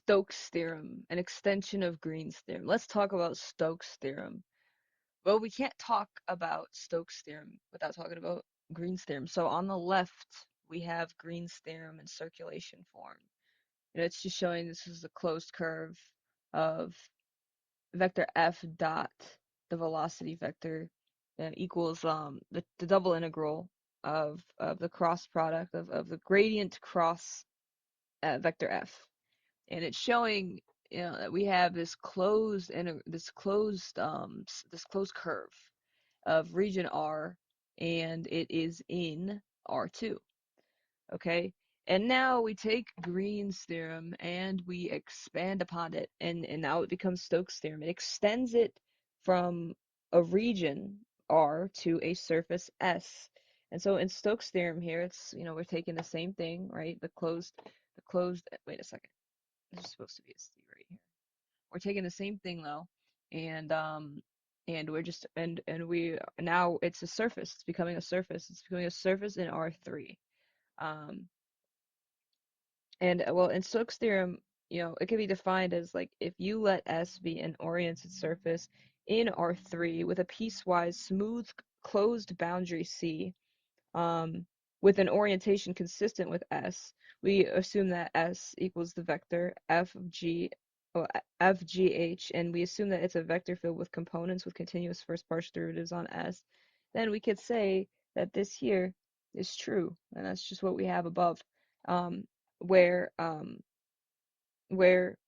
Stokes theorem, an extension of Green's theorem. Let's talk about Stokes theorem. Well, we can't talk about Stokes theorem without talking about Green's theorem. So on the left, we have Green's theorem in circulation form. It's just showing this is a closed curve of vector f dot the velocity vector equals the double integral of the cross product of the gradient cross vector f. And it's showing that we have this closed and this closed curve of region R, and it is in R2. Okay, and now we take Green's theorem and we expand upon it, and now it becomes Stokes' theorem. It extends it from a region R to a surface S. And so in Stokes' theorem here, it's, we're taking the same thing, right? Wait a second. This is supposed to be a C right here. We're taking the same thing though, and we're just and we now it's a surface. It's becoming a surface. It's becoming a surface in R3. Um, and well, in Stokes' theorem, it can be defined as like if you let S be an oriented surface in R3 with a piecewise smooth closed boundary C, um, with an orientation consistent with S, we assume that S equals the vector f of g, well, f g h, and we assume that it's a vector field with components with continuous first partial derivatives on S. Then we could say that this here is true, and that's just what we have above, um, where um, where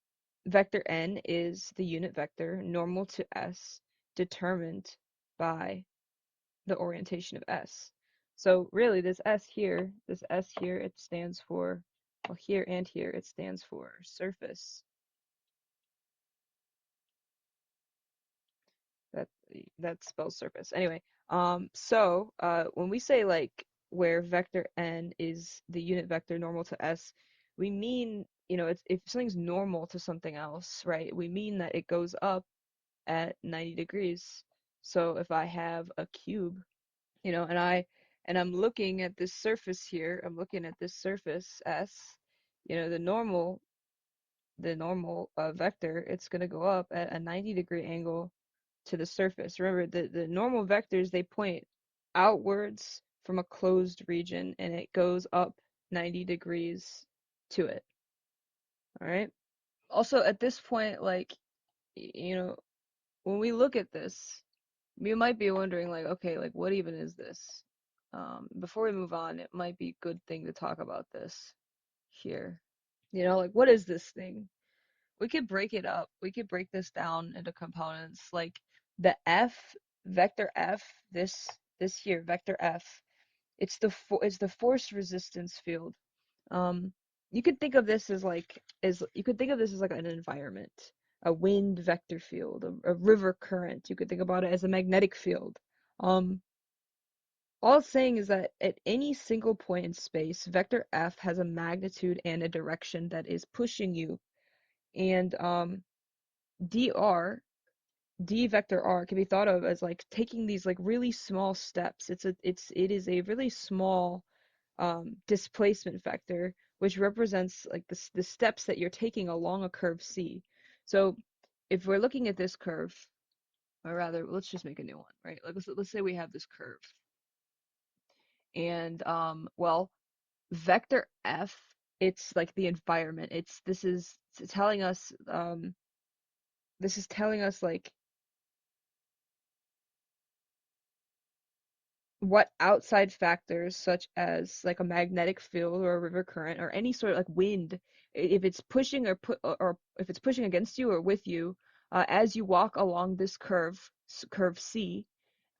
vector n is the unit vector normal to S determined by the orientation of S. So really this S here, it stands for, well, here and here, it stands for surface. That that spells surface. Anyway, when we say like where vector n is the unit vector normal to S, we mean, it's if something's normal to something else, right? We mean that it goes up at 90 degrees. So if I have a cube, and I'm looking at this surface here, I'm looking at this surface S, the normal vector, it's going to go up at a 90-degree angle to the surface. Remember, the normal vectors, they point outwards from a closed region, and it goes up 90 degrees to it. All right. Also, at this point, like, when we look at this, you might be wondering, like, okay, like, what even is this? Before we move on, it might be a good thing to talk about this here. Like, what is this thing? We could break it up. We could break this down into components. Like the vector F, this here, vector F, it's the force resistance field. Um, you could think of this as an environment, a wind vector field, a river current. You could think about it as a magnetic field. Um, all it's saying is that at any single point in space, vector F has a magnitude and a direction that is pushing you. And dr, d vector r can be thought of as like taking these like really small steps. It is a really small displacement vector, which represents like the steps that you're taking along a curve C. So if we're looking at this curve, or rather, let's just make a new one, right? Like let's say we have this curve, and well, vector F, it's like the environment. It's telling us this is telling us like what outside factors such as like a magnetic field or a river current or any sort of like wind, if it's pushing or if it's pushing against you or with you, as you walk along this curve C,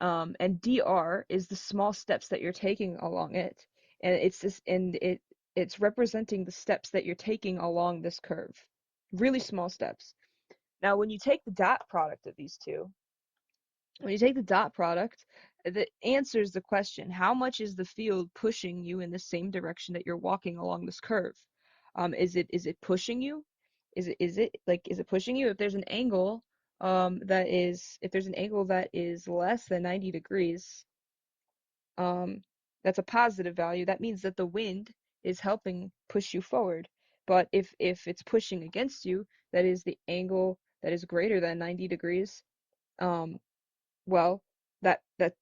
and dr is the small steps that you're taking along it, and it's representing the steps that you're taking along this curve, really small steps. Now when you take the dot product of these two, when you take the dot product, that answers the question, how much is the field pushing you in the same direction that you're walking along this curve? Is it pushing you? Is it pushing you? If there's an angle that is less than 90 degrees, um, that's a positive value. That means that the wind is helping push you forward. But if it's pushing against you, that is the angle that is greater than 90 degrees, um, well, that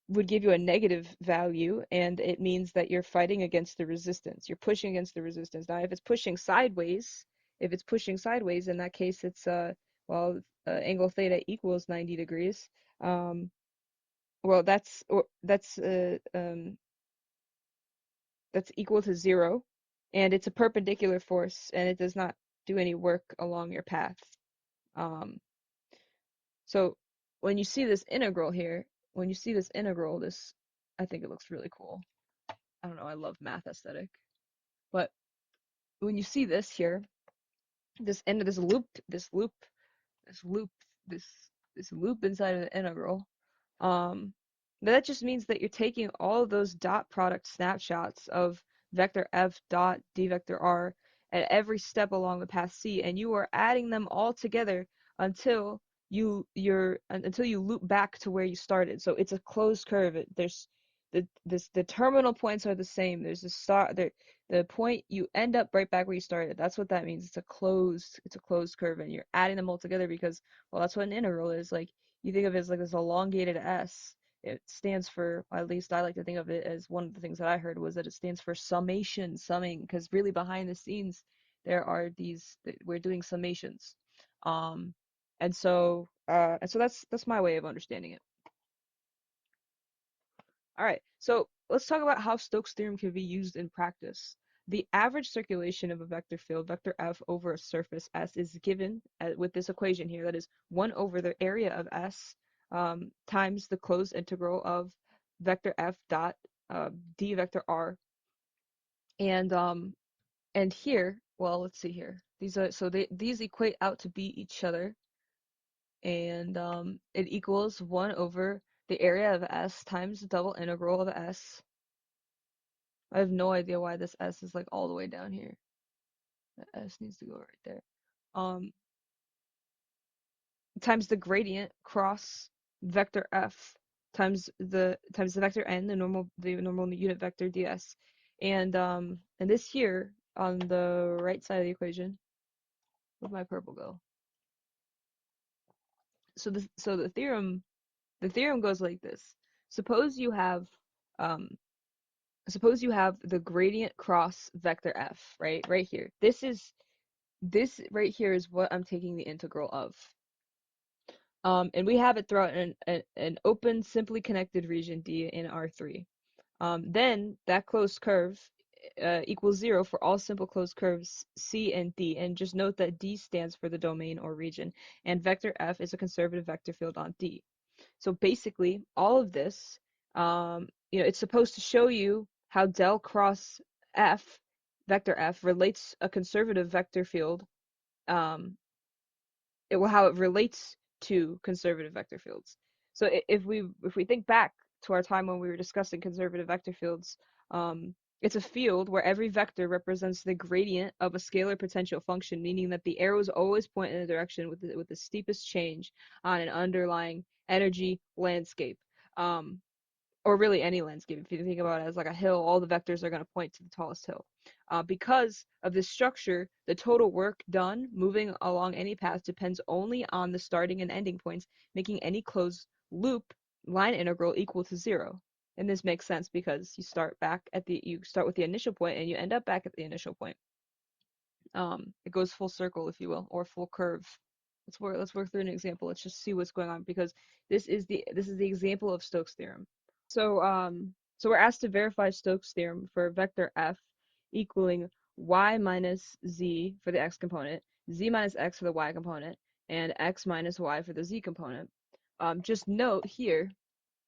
would give you a negative value, and it means that you're fighting against the resistance. You're pushing against the resistance. Now, if it's pushing sideways, in that case, it's well, angle theta equals 90 degrees. Um, well, that's equal to 0, and it's a perpendicular force, and it does not do any work along your path. Um, so when you see this integral here, when you see this integral, this I think it looks really cool. I don't know, I love math aesthetic. But when you see this here, this end of this loop, this this loop inside of the integral, um, that just means that you're taking all of those dot product snapshots of vector f dot d vector r at every step along the path C, and you are adding them all together until until you loop back to where you started. So it's a closed curve. There's the terminal points are the same. There's a start there. The point you end up right back where you started. That's what that means. It's a closed curve, and you're adding them all together because, well, that's what an integral is. Like, you think of it as like this elongated S. It stands for, at least I like to think of it as, one of the things that I heard was that it stands for summing, because really behind the scenes there are we're doing summations. Um, and so that's my way of understanding it. All right, so let's talk about how Stokes' theorem can be used in practice. The average circulation of a vector field, vector f, over a surface S is given with this equation here, that is 1 over the area of S times the closed integral of vector f dot d vector r. And here, well, let's see here. These equate out to be each other, and it equals 1 over the area of S times the double integral of S. I have no idea why this S is like all the way down here. The S needs to go right there. Um, Times the gradient cross vector F times the vector n, the normal unit vector ds, and this here on the right side of the equation. Where'd my purple go? So the theorem goes like this. Suppose you have um suppose you have the gradient cross vector F, right here. This right here is what I'm taking the integral of. And we have it throughout an open, simply connected region D in R3. Then that closed curve equals 0 for all simple closed curves C and D. And just note that D stands for the domain or region, and vector F is a conservative vector field on D. So basically, all of this, it's supposed to show you how del cross F, vector F, relates a conservative vector field, um, how it relates to conservative vector fields. So if we think back to our time when we were discussing conservative vector fields, it's a field where every vector represents the gradient of a scalar potential function, meaning that the arrows always point in the direction with the steepest change on an underlying energy landscape. Or really any landscape. If you think about it as like a hill, all the vectors are going to point to the tallest hill. Because of this structure, the total work done moving along any path depends only on the starting and ending points, making any closed loop line integral equal to 0. And this makes sense because you start with the initial point and you end up back at the initial point. It goes full circle, if you will, or full curve. Let's work through an example. Let's just see what's going on, because this is the example of Stokes' theorem. So we're asked to verify Stokes' theorem for vector f equaling y minus z for the x component, z minus x for the y component, and x minus y for the z component. Just note here,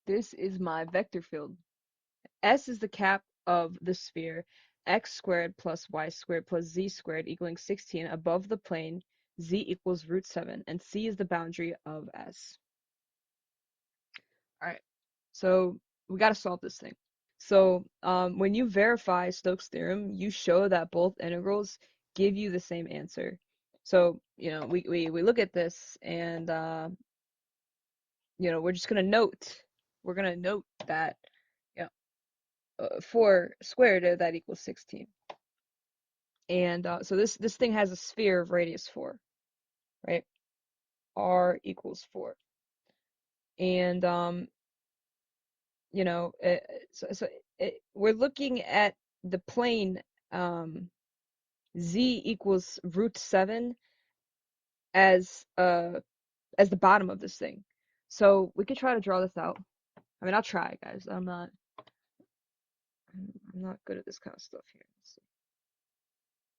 this is my vector field. S is the cap of the sphere, x squared plus y squared plus z squared equaling 16 above the plane, z equals root 7, and c is the boundary of S. All right, so we got to solve this thing. So when you verify Stokes' theorem, you show that both integrals give you the same answer. So, we look at this, and we're gonna note that, you 4 squared, that equals 16. And so this thing has a sphere of radius 4, right? R equals 4. And you know, we're looking at the plane z equals root 7 as the bottom of this thing. So we could try to draw this out. I mean, I'll try, guys. I'm not good at this kind of stuff here. Let's see.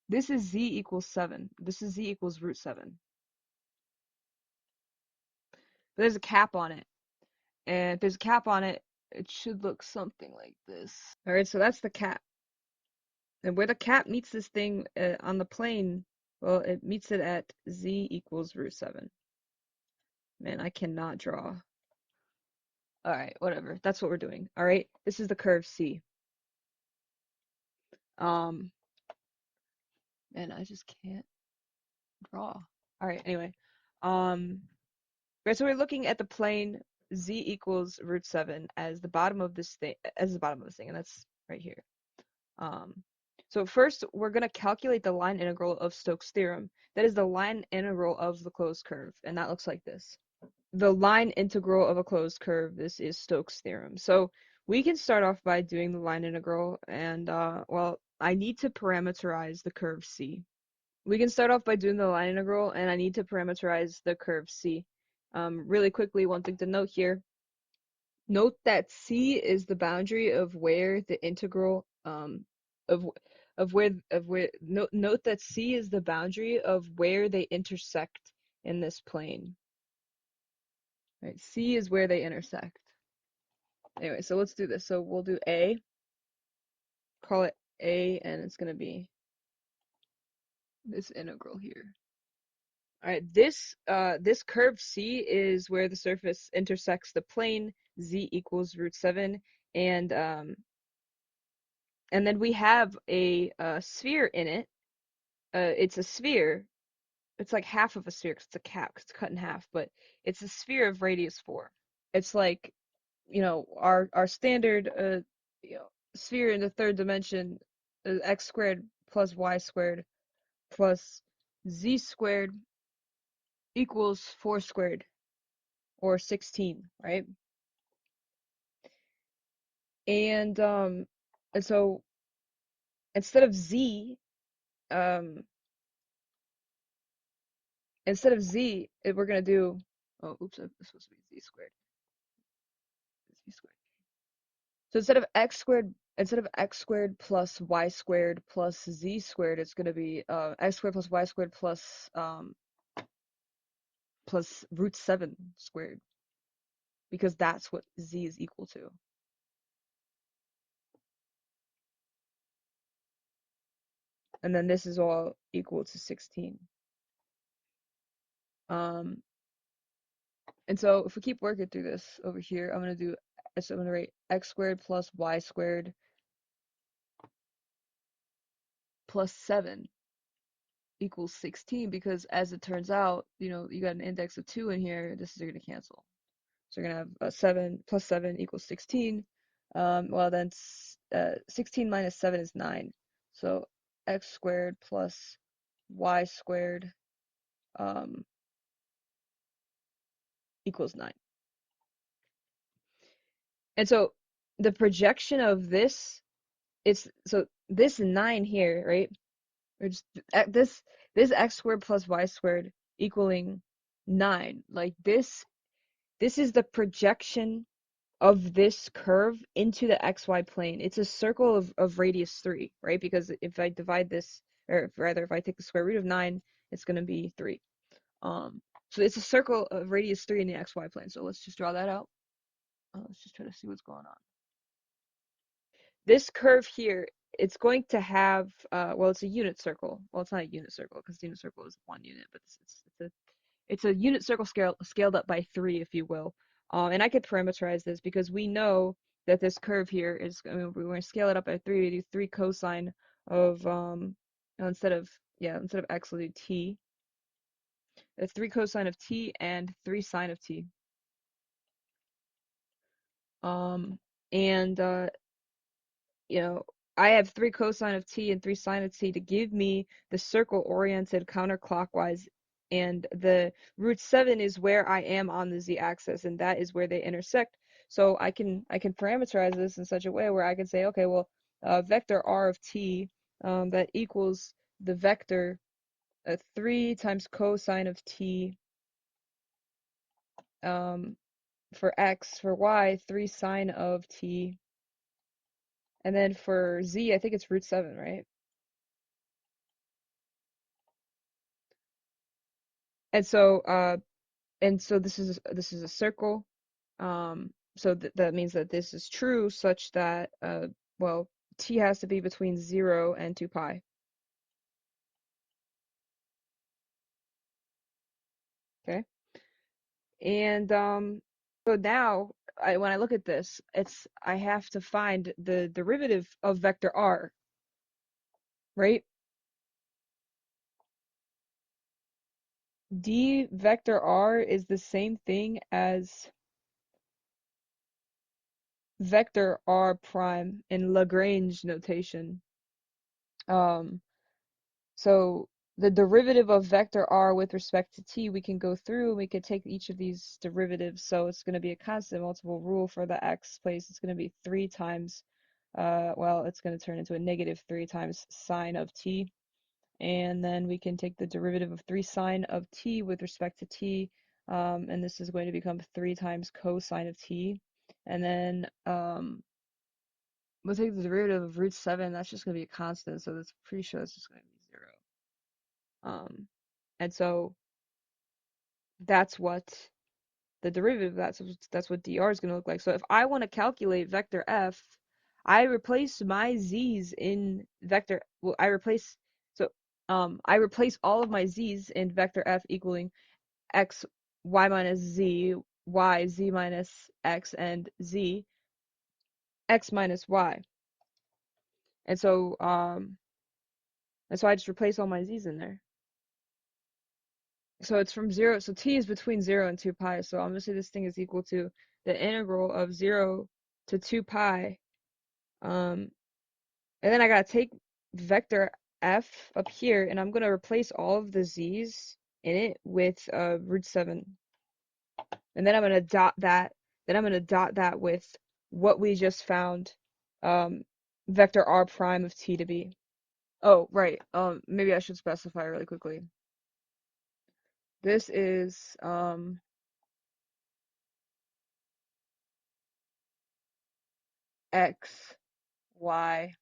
This is z equals 7. This is z equals root 7. But there's a cap on it. And if there's a cap on it, it should look something like this. All right, so that's the cap. And where the cap meets this thing on the plane, well, it meets it at z equals root 7. Man, I cannot draw. All right, whatever. That's what we're doing. All right, this is the curve C. Um, and I just can't draw. All right, anyway. Right, so we're looking at the plane z equals root 7 as the bottom of this thing, and that's right here. Um, so first, we're going to calculate the line integral of Stokes' theorem. That is the line integral of the closed curve, and that looks like this. The line integral of a closed curve, this is Stokes' theorem. So we can start off by doing the line integral, and well, I need to parameterize the curve C. We can start off by doing the line integral, and I need to parameterize the curve C. Really quickly, one thing to note here. Note that C is the boundary of where the integral of of where note that C is the boundary of where they intersect in this plane. Right, C is where they intersect. Anyway, so let's do this. So we'll do A, call it A, and it's gonna be this integral here. All right, this curve C is where the surface intersects the plane z equals root 7, and then we have a sphere in it. It's a sphere. It's like half of a sphere 'cause it's a cap 'cause it's cut in half, but it's a sphere of radius 4. It's like, our standard sphere in the third dimension is x squared plus y squared plus z squared equals 4 squared, or 16, right? And so instead of z, um we're gonna do, oh oops, it's supposed to be z squared. Z squared. So instead of x squared plus y squared plus z squared, it's gonna be x squared plus y squared plus root 7 squared, because that's what z is equal to. And then this is all equal to 16. Um, and so if we keep working through this over here, I'm gonna write x squared plus y squared plus 7 equals 16, because as it turns out, you got an index of 2 in here, this is going to cancel. So you're going to have 7 plus 7 equals 16. Well, then 16 minus 7 is 9. So x squared plus y squared equals 9. And so the projection of this, so this 9 here, right? Or just this x squared plus y squared equaling 9. Like this is the projection of this curve into the xy plane. It's a circle of radius 3, right? Because if I divide this, or rather if I take the square root of 9, it's going to be 3. So it's a circle of radius 3 in the xy plane. So let's just draw that out. Let's just try to see what's going on. This curve here, it's going to have, well, it's a unit circle. Well, it's not a unit circle because the unit circle is 1 unit, but it's a unit circle scaled up by 3, if you will. And I could parameterize this because we know that this curve here is, I mean, we're going to scale it up by 3. We do 3 cosine of, instead of x, we'll do t. It's 3 cosine of t and 3 sine of t. And, you know, I have 3 cosine of t and 3 sine of t to give me the circle oriented counterclockwise, and the root 7 is where I am on the z-axis, and that is where they intersect. So I can parameterize this in such a way where I can say, okay, well, vector r of t, that equals the vector 3 times cosine of t, um, for x, for y, 3 sine of t, and then for z, I think it's root 7, right? And so this is a circle. So that means that this is true such that well, t has to be between 0 and 2 pi. Okay? And so now when I look at this, I have to find the derivative of vector r, right? D vector r is the same thing as vector r prime in Lagrange notation. Um, So the derivative of vector r with respect to t, we can go through and we could take each of these derivatives. So it's going to be a constant multiple rule for the x place. It's going to be 3 times, well, it's going to turn into a negative 3 times sine of t. And then we can take the derivative of 3 sine of t with respect to t. And this is going to become 3 times cosine of t. And then we'll take the derivative of root 7. That's just going to be a constant. So that's pretty sure that's just going to be 0. And so that's what the derivative, that's what dr is going to look like. So if I want to calculate vector f, I replace my z's in vector, well, I replace all of my z's in vector f equaling x, y minus z, y, z minus x, and z, x minus y. And so, I just replace all my z's in there. So it's from 0, so t is between 0 and 2 pi, so I'm going to say this thing is equal to the integral of 0 to 2 pi. And then I got to take vector f up here, and I'm going to replace all of the z's in it with root 7. And then I'm going to dot that, with what we just found um, vector r prime of t to be. Oh, right. Maybe I should specify really quickly. This is x, y,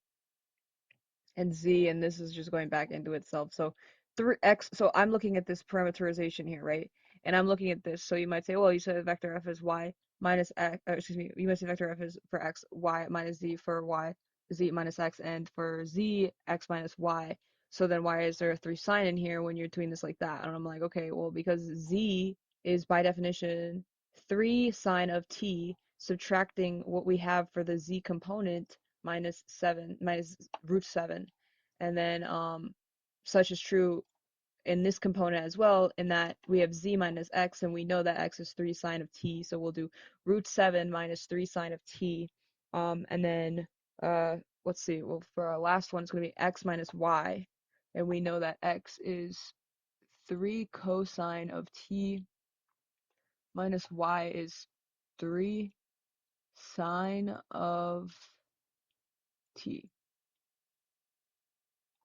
and z, and this is just going back into itself. So 3x, so I'm looking at this parameterization here, right? And I'm looking at this. So you might say, well, you said vector f is y minus x, excuse me, you might say vector f is for x, y minus z for y, z minus x, and for z, x minus y. So then why is there a 3 sign in here when you're doing this like that? And I'm like, okay, well, because z is by definition 3 sine of t, subtracting what we have for the z component minus 7, minus root 7. And then such is true in this component as well, in that we have z minus x, and we know that x is 3 sine of t, so we'll do root 7 minus 3 sine of t. And then let's see, well, for our last one, it's going to be x minus y, and we know that x is 3 cosine of t minus y is 3 sine of t.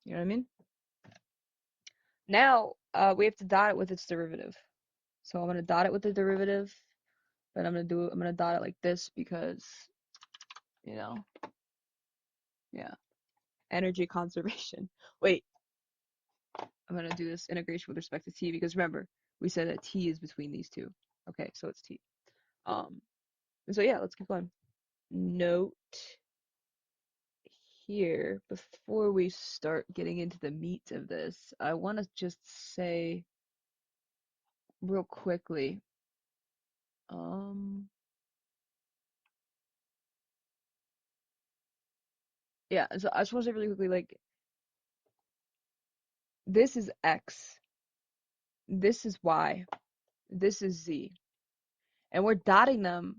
You know what I mean? Now, we have to dot it with its derivative. So I'm gonna dot it with the derivative, but I'm gonna dot it like this because, you know, yeah, energy conservation. Wait, I'm gonna do this integration with respect to t because remember, we said that t is between these two. Okay, so it's t. Um, and so yeah, let's keep going. Note here, before we start getting into the meat of this, I want to just say real quickly, um, yeah, so I just want to say really quickly, like, this is x, this is y, this is z, and we're dotting them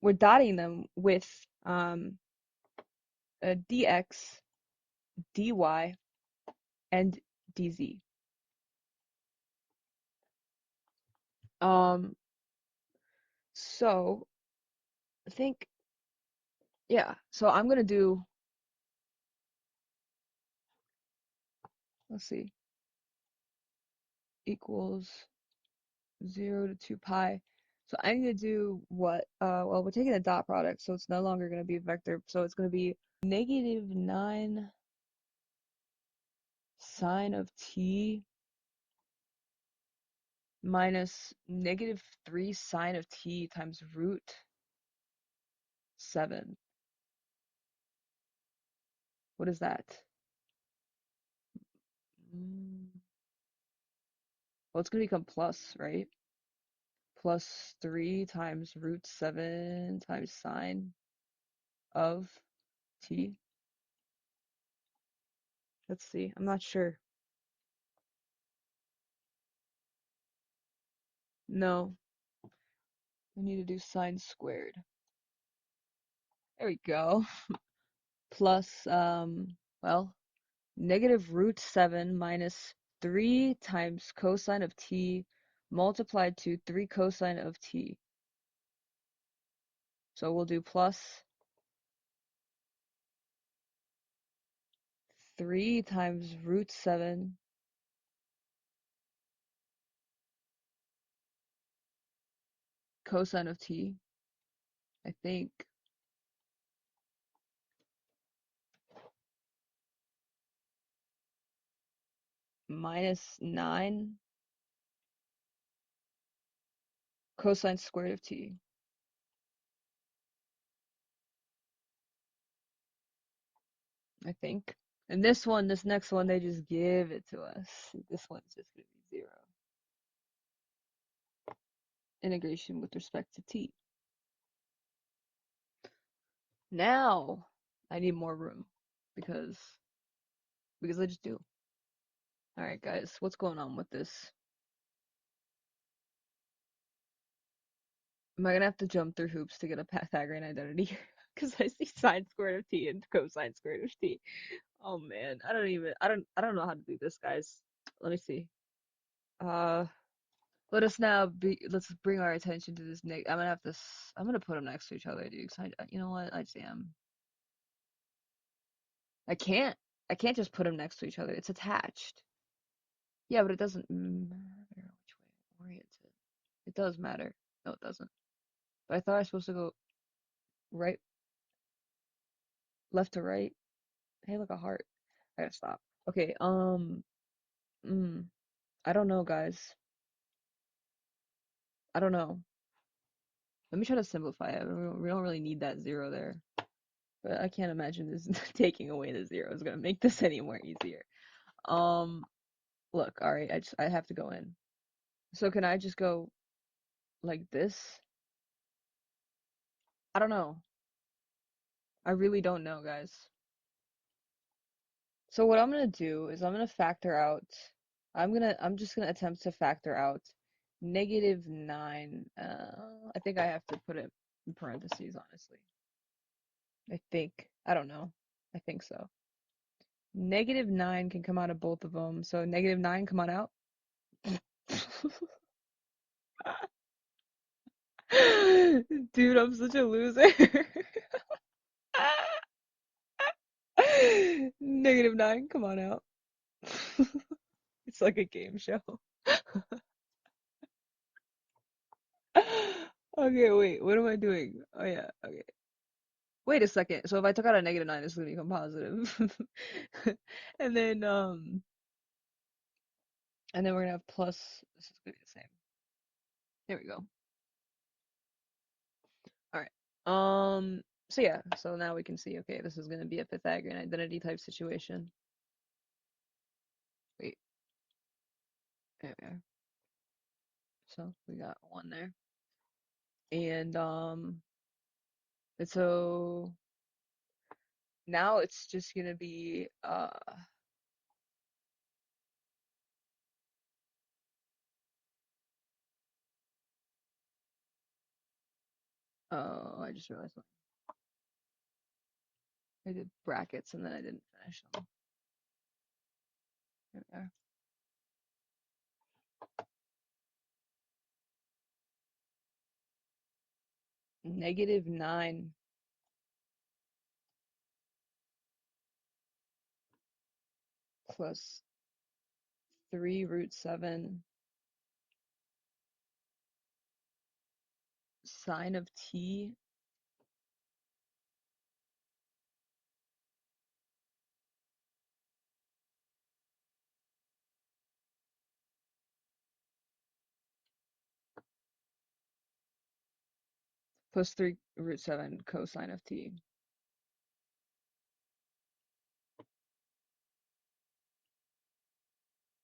with dx, dy, and dz. Um, so I think, yeah, so I'm gonna do, let's see, equals 0 to 2 pi. So I'm gonna do what, well, we're taking a dot product, so it's no longer gonna be a vector, so it's gonna be -9 sine of t minus -3 sine of t times root 7. What is that? Mm, well, it's gonna become plus, right? Plus 3 times root 7 times sine of t. Let's see. I'm not sure. No, I need to do sine squared. There we go. Plus, well, -root 7 minus 3 times cosine of t multiplied to 3 cosine of t. So we'll do plus 3 times root 7 cosine of t, I think, minus 9 cosine squared of t, I think. And this next one, they just give it to us. This one's just going to be 0. Integration with respect to t. Now, I need more room because I just do. All right, guys, what's going on with this? Am I gonna have to jump through hoops to get a Pythagorean identity? Because I see sine squared of t and cosine squared of t. Oh man, I don't know how to do this, guys. Let me see. Uh, let's bring our attention to this I'm gonna have to, I'm gonna put them next to each other, dude. 'Cause you know what? I just am. I can't, I can't just put them next to each other. It's attached. Yeah, but it doesn't matter which way I orient it. It does matter. No, it doesn't. But I thought I was supposed to go right, left to right. Hey, like a heart. I gotta stop. Okay, mm, I don't know, guys. I don't know. Let me try to simplify it. We don't really need that 0 there. But I can't imagine this taking away the 0 is gonna make this any more easier. Um, look, all right, I have to go in. So can I just go like this? I don't know. I really don't know, guys. So what I'm gonna do is I'm gonna factor out. I'm just gonna attempt to factor out -9. I think I have to put it in parentheses, honestly. I think. I don't know. I think so. -9 can come out of both of them. So -9 come on out. Dude, I'm such a loser. -9, come on out. It's like a game show. Okay, wait, what am I doing? Oh yeah, okay. Wait a second. So if I took out a -9, this is gonna become positive. And then we're gonna have plus, this is gonna be the same. There we go. All right. So yeah, so now we can see, okay, this is gonna be a Pythagorean identity type situation. Wait, there we are. So we got one there. And so now it's just gonna be oh, I just realized something. I did brackets and then I didn't finish them. Here we are. -9 plus 3√7 sine of t plus 3√7 cosine of t.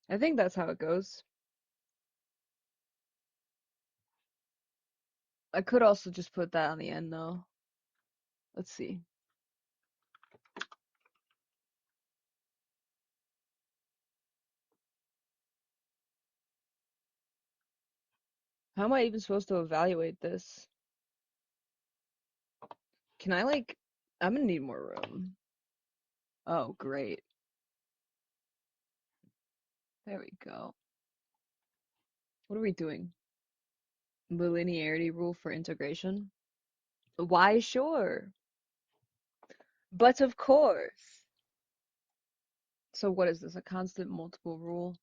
I think that's how it goes. I could also just put that on the end though. Let's see. How am I even supposed to evaluate this? Can I like, I'm gonna need more room. Oh, great. There we go. What are we doing? The linearity rule for integration? Why, sure. But of course. So what is this? A constant multiple rule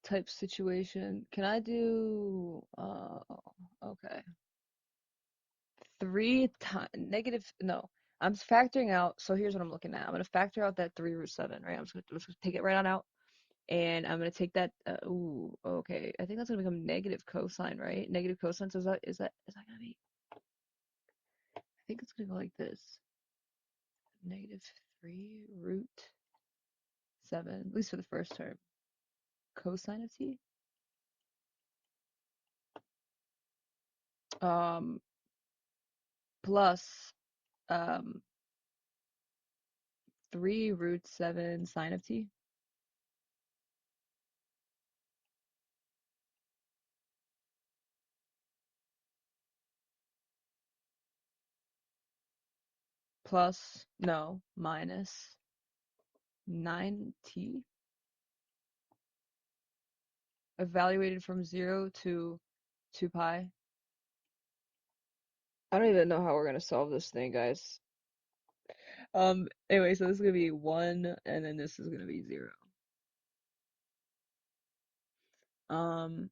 type situation? Can I do, okay. 3 times, no. I'm factoring out, so here's what I'm looking at. I'm going to factor out that 3√7, right? I'm just gonna take it right on out. And I'm going to take that, ooh, okay. I think that's going to become negative cosine, right? Negative cosine, so is that going to be, I think it's going to go like this. -3√7, at least for the first term. Cosine of t? Um, plus, um, 3√7 sine of t? Plus, no, minus 9t? Evaluated from 0 to 2 pi. I don't even know how we're gonna solve this thing, guys. Anyway, so this is gonna be 1, and then this is gonna be 0. Um,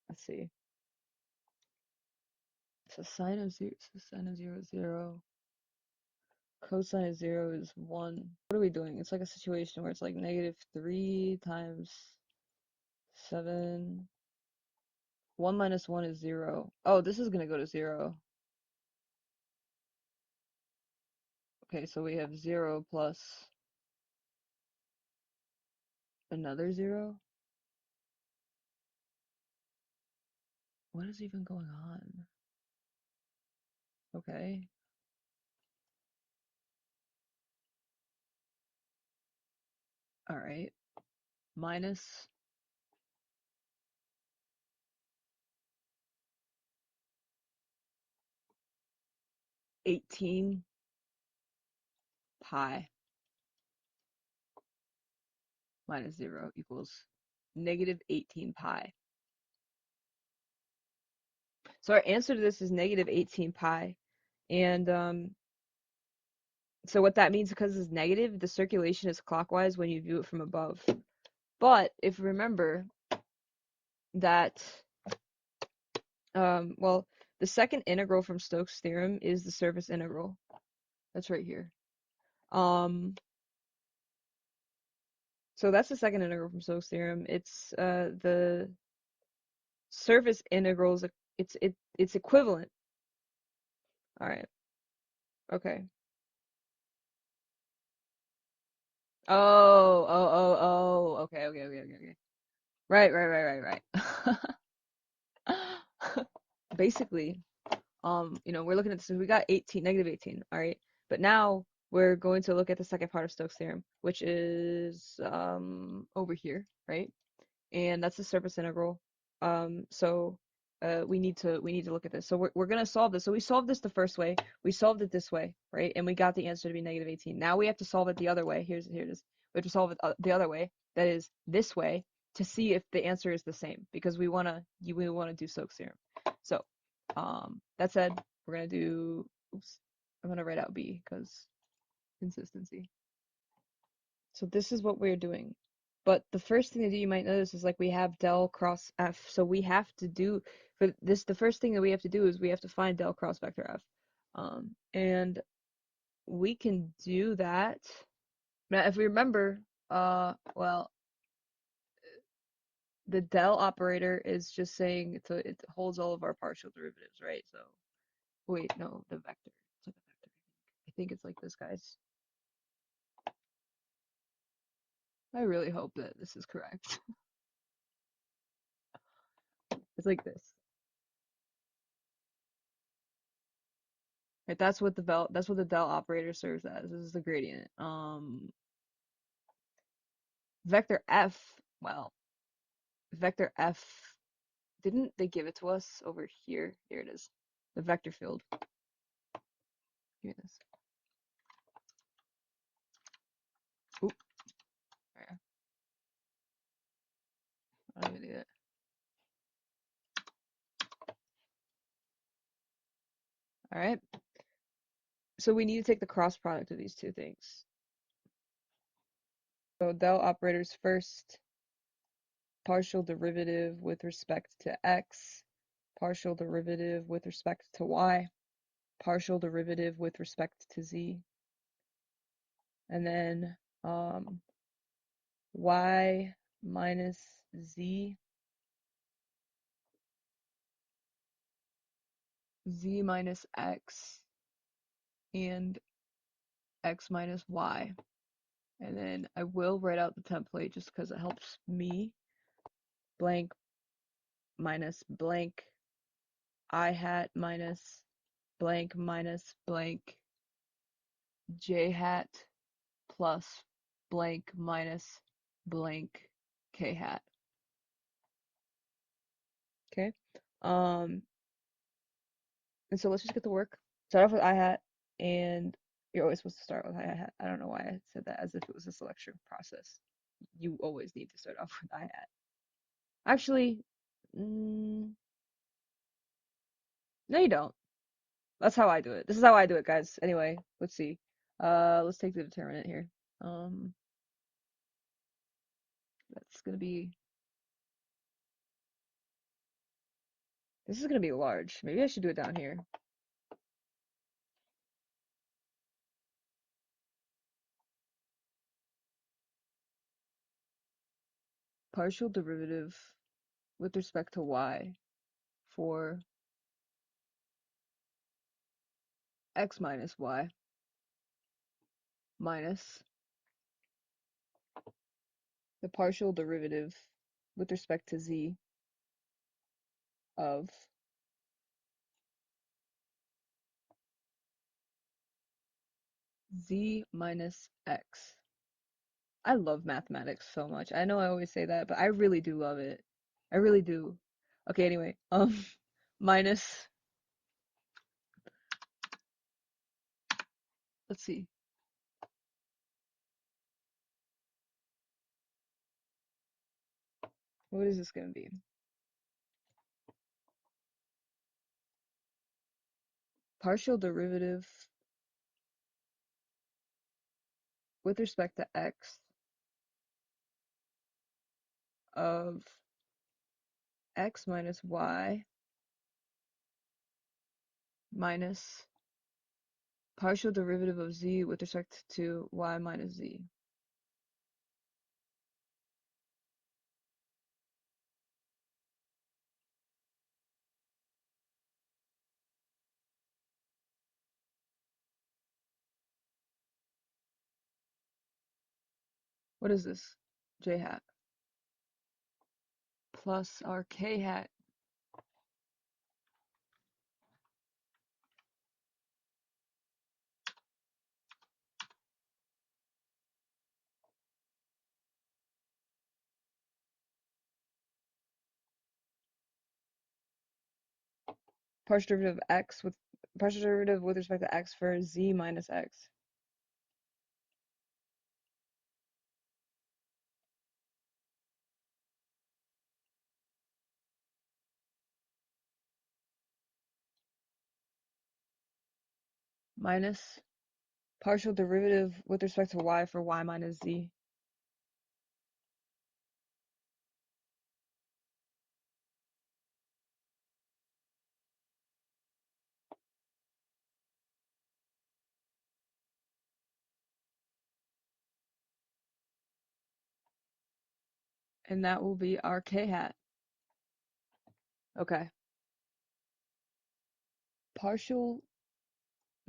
let's see. So sine of 0 is 0. Cosine of 0 is 1. What are we doing? It's like a situation where it's like -3 times 7. 1 minus 1 is 0. Oh, this is gonna go to 0. Okay, so we have 0 plus another 0. What is even going on? Okay. All right. Minus 18 pi minus 0 equals -18 pi. So our answer to this is -18 pi. And so what that means, because it's negative, the circulation is clockwise when you view it from above. But if you remember that, well, the second integral from Stokes' theorem is the surface integral. That's right here. So that's the second integral from Stokes' theorem. It's the surface integrals. It's equivalent. All right. Okay. Oh. Okay. Okay. Right. Basically, we're looking at this. We got 18, -18. All right. But now we're going to look at the second part of Stokes' theorem, which is over here, right? And that's the surface integral. So we need to look at this. So we're gonna solve this. So we solved this the first way. We solved it this way, right? And we got the answer to be negative 18. Now we have to solve it the other way. Here it is. We have to solve it the other way. That is this way to see if the answer is the same because we wanna do Stokes theorem. So that said, we're gonna do. Oops, I'm gonna write out B because consistency. So this is what we're doing. But the first thing that you might notice is like we have del cross F. So we have to do for this, the first thing that we have to do is we have to find del cross vector F. And we can do that. Now, if we remember, well, the del operator is just saying it holds all of our partial derivatives, right? So wait, no, the vector. It's like a vector. I think it's like this, guys. I really hope that this is correct. It's like this. Right, that's what the del operator serves as. This is the gradient. Vector F, well, vector F, didn't they give it to us over here? Here it is. The vector field. Here it is. Oop. Right. I'm gonna do that. All right. So we need to take the cross product of these two things. So del operator's first partial derivative with respect to x, partial derivative with respect to y, partial derivative with respect to z, and then y minus z, z minus x, and x minus y. And then I will write out the template just because it helps me. Blank minus blank, I hat minus blank, j hat plus blank minus blank, k hat. Okay. Um, and so let's just get to work. Start off with I hat, and you're always supposed to start with I hat. I don't know why I said that as if it was a selection process. You always need to start off with I hat. Actually, mm, no, you don't. That's how I do it. This is how I do it, guys. Anyway, let's see. Let's take the determinant here. Um, that's gonna be. This is gonna be large. Maybe I should do it down here. Partial derivative with respect to y for x minus y minus the partial derivative with respect to z of z minus x. I love mathematics so much. I know I always say that, but I really do love it. I really do. Okay, anyway, minus, let's see. What is this gonna be? Partial derivative with respect to x of x minus y minus partial derivative of z with respect to y minus z. What is this? J hat plus our k hat. partial derivative of x with partial derivative with respect to x for z minus x. Minus partial derivative with respect to y for y minus z. And that will be our k hat. Okay. Partial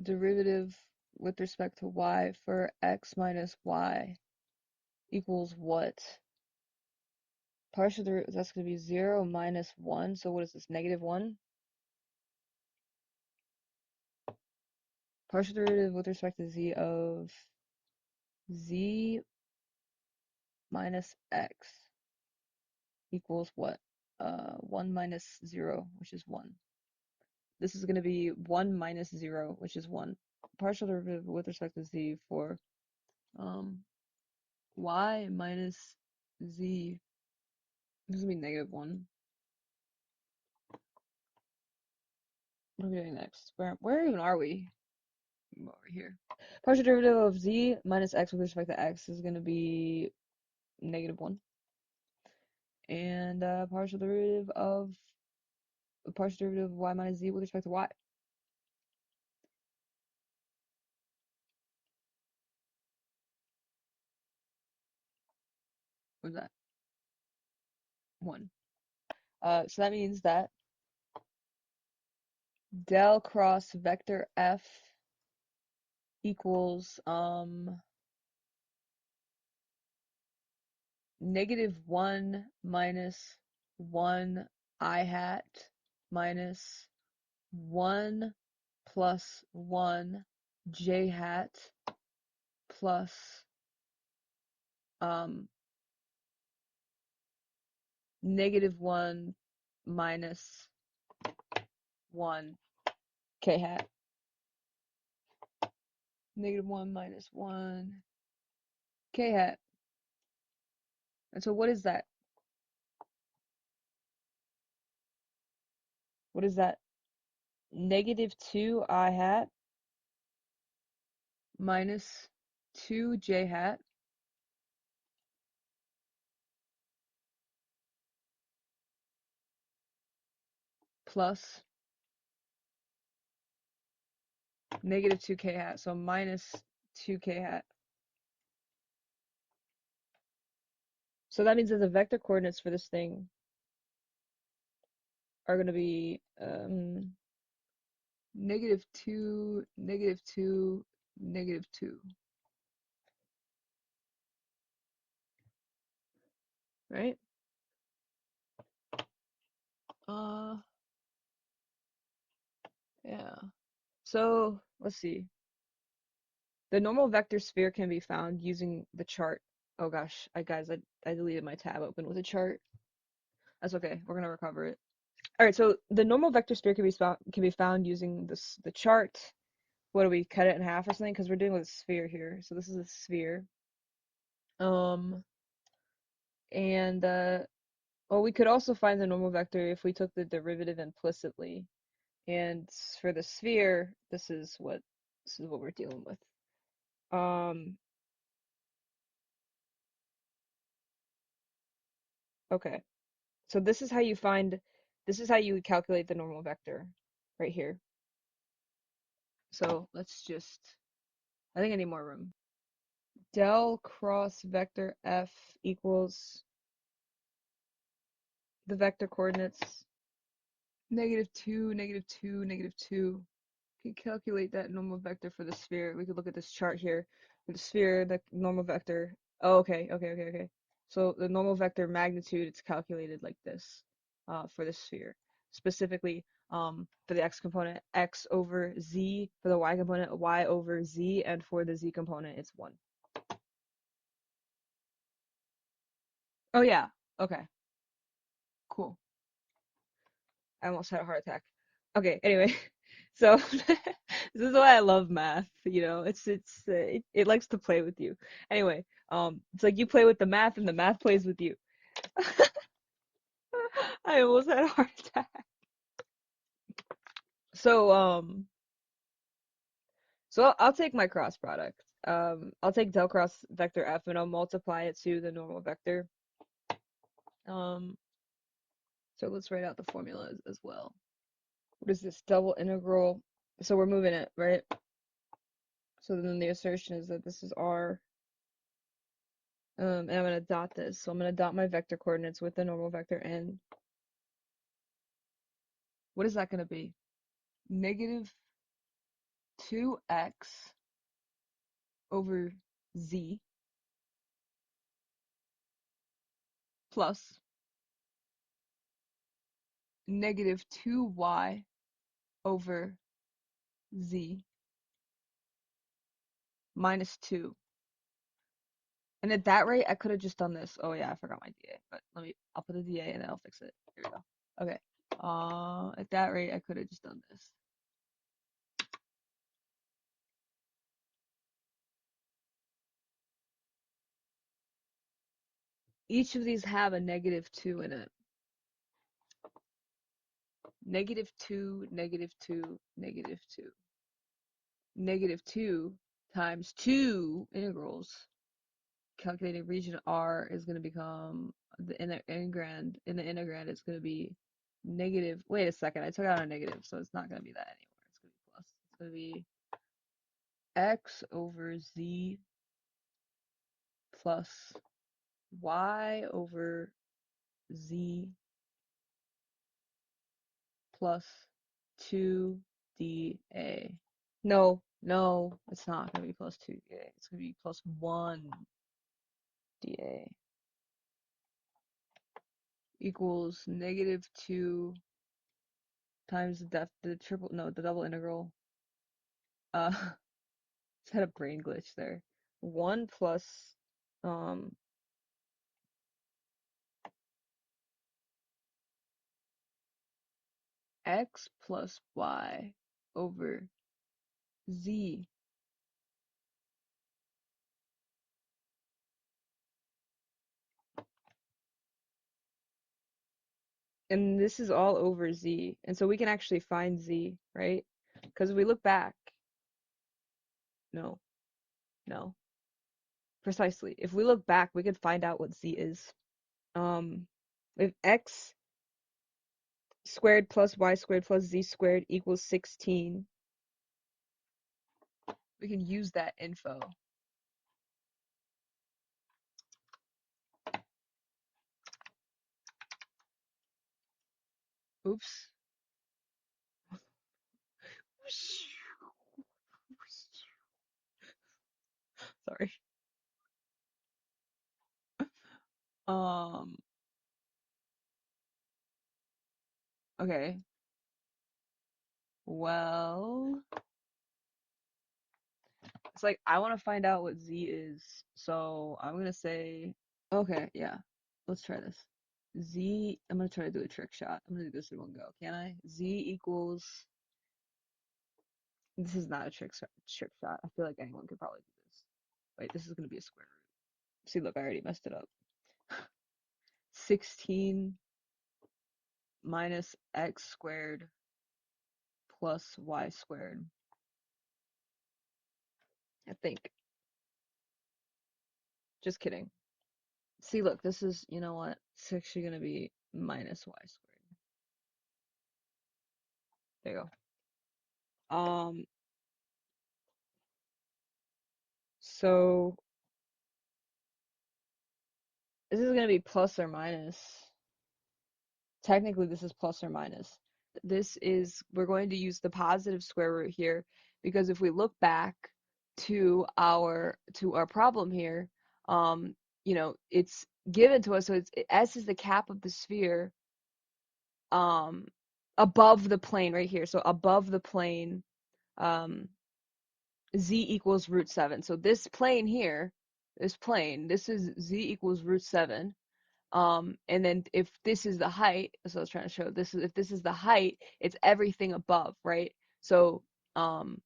derivative with respect to y for x minus y equals what? Partial derivative, that's going to be 0 minus 1. So what is this, negative 1? Partial derivative with respect to z of z minus x equals what? 1 minus 0, which is 1. This is going to be 1 minus 0, which is 1. Partial derivative with respect to z for um, y minus z. This is going to be negative 1. What are we doing next? Where even are we? Over here. Partial derivative of z minus x with respect to x is going to be negative 1. And partial derivative of y minus z with respect to y. What is that? 1. So that means that del cross vector f equals negative 1 minus 1 I hat minus 1 plus 1 j hat plus um negative 1 minus 1 k hat. Negative 1 minus 1 k hat. And so what is that? What is that? Negative 2 I hat minus 2 j hat plus negative 2 k hat. So minus 2 k hat. So that means that the vector coordinates for this thing are going to be negative 2, negative 2, negative 2. Right? Uh, yeah. So let's see. The normal vector sphere can be found using the chart. Oh gosh, I deleted my tab open with a chart. That's okay. We're gonna recover it. All right. So the normal vector sphere can be found using the chart. What do we cut it in half or something? Because we're dealing with a sphere here. So this is a sphere. Um, and well, we could also find the normal vector if we took the derivative implicitly. And for the sphere, this is what we're dealing with. Um, okay. So this is how you calculate the normal vector right here. So I think I need more room. Del cross vector f equals the vector coordinates negative 2, negative 2, negative 2. You can calculate that normal vector for the sphere. We could look at this chart here. For the sphere, the normal vector. Oh, okay. So the normal vector magnitude, it's calculated like this for the sphere. Specifically, for the x component, x over z. For the y component, y over z. And for the z component, it's 1. Oh, yeah. Okay. Cool. I almost had a heart attack. Okay, anyway. So this is why I love math, you know. It likes to play with you. Anyway, it's like you play with the math and the math plays with you. I almost had a heart attack. So I'll take my cross product. I'll take del cross vector f and I'll multiply it to the normal vector. Um, so let's write out the formula as well. What is this? Double integral. So we're moving it, right? So then the assertion is that this is r. And I'm gonna dot this. So I'm gonna dot my vector coordinates with the normal vector n. What is that gonna be? Negative 2x over z plus negative 2y over z minus 2. And at that rate, I could have just done this. Oh yeah, I forgot my dA. But I'll put a dA and then I'll fix it. Here we go. Okay. At that rate, I could have just done this. Each of these have a negative 2 in it. Negative 2, negative 2, negative 2. Negative 2 times 2 integrals. Calculating region R is going to become in the integrand it's going to be negative. Wait a second, I took out a negative, so it's not going to be that anymore. It's going to be plus. It's going to be x over z plus y over z plus 2dA. No, no, it's not going to be plus 2dA. It's going to be plus 1dA equals negative 2 times the double integral. Just had a brain glitch there. 1 plus um x plus y over z. And this is all over z. And so we can actually find z, right? Because if we look back, no, no, precisely. If we look back, we could find out what z is. If x squared plus y squared plus z squared equals 16, we can use that info. Oops. Sorry. Um, okay. Well, it's like I want to find out what Z is. So I'm gonna say, okay, yeah. Let's try this. I'm gonna try to do a trick shot. I'm gonna do this in one go, can I? Z equals, this is not a trick shot. I feel like anyone could probably do this. Wait, this is gonna be a square root. See, look, I already messed it up. 16 minus x squared plus y squared. I think. Just kidding. See, look, this is, you know what? It's actually gonna be minus y squared. There you go. So this is gonna be plus or minus. Technically, this is plus or minus. We're going to use the positive square root here because if we look back to our problem here, it's given to us, so S is the cap of the sphere, um, above the plane right here. So above the plane, um, Z equals root 7. So this plane here, this is Z equals root 7. And then if this is the height, so I was trying to show this is if this is the height, it's everything above, right? So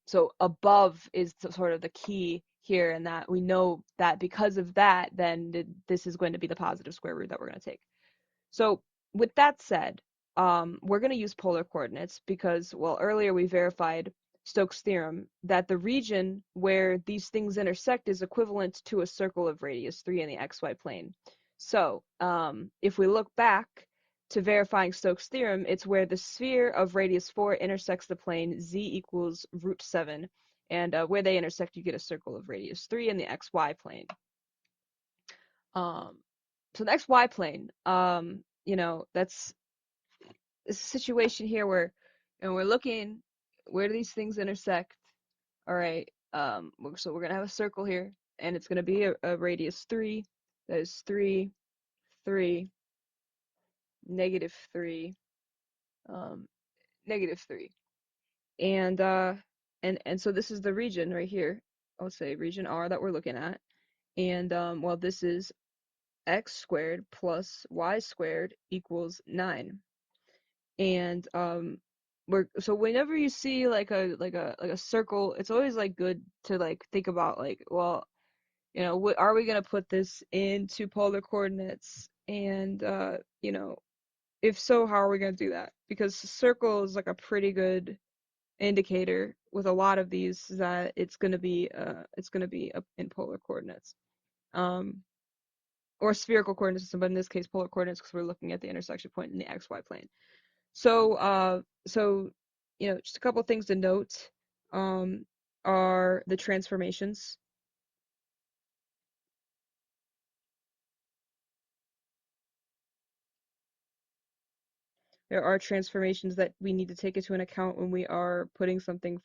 so above is sort of the key here, and that we know that because of that, then this is going to be the positive square root that we're going to take. So with that said, we're going to use polar coordinates because, well, earlier we verified Stokes' theorem that the region where these things intersect is equivalent to a circle of radius 3 in the xy plane. So if we look back to verifying Stokes' theorem, it's where the sphere of radius 4 intersects the plane z equals root 7, and where they intersect, you get a circle of radius 3 in the xy plane. Um, so the XY plane, that's a situation here where, we're looking where do these things intersect. All right. So we're gonna have a circle here, and it's gonna be a radius 3. That is 3, 3, -3, um, -3, and so this is the region right here. I'll say region R that we're looking at, and well, this is x squared plus y squared equals 9. And we're so whenever you see like a circle, it's always like good to like think about like, well, what are we gonna put this into polar coordinates? And if so, how are we gonna do that? Because circle is like a pretty good indicator with a lot of these that it's gonna be up in polar coordinates. Um, or spherical coordinate system, but in this case polar coordinates because we're looking at the intersection point in the xy plane. So just a couple things to note um, are the transformations. There are transformations that we need to take into an account when we are putting something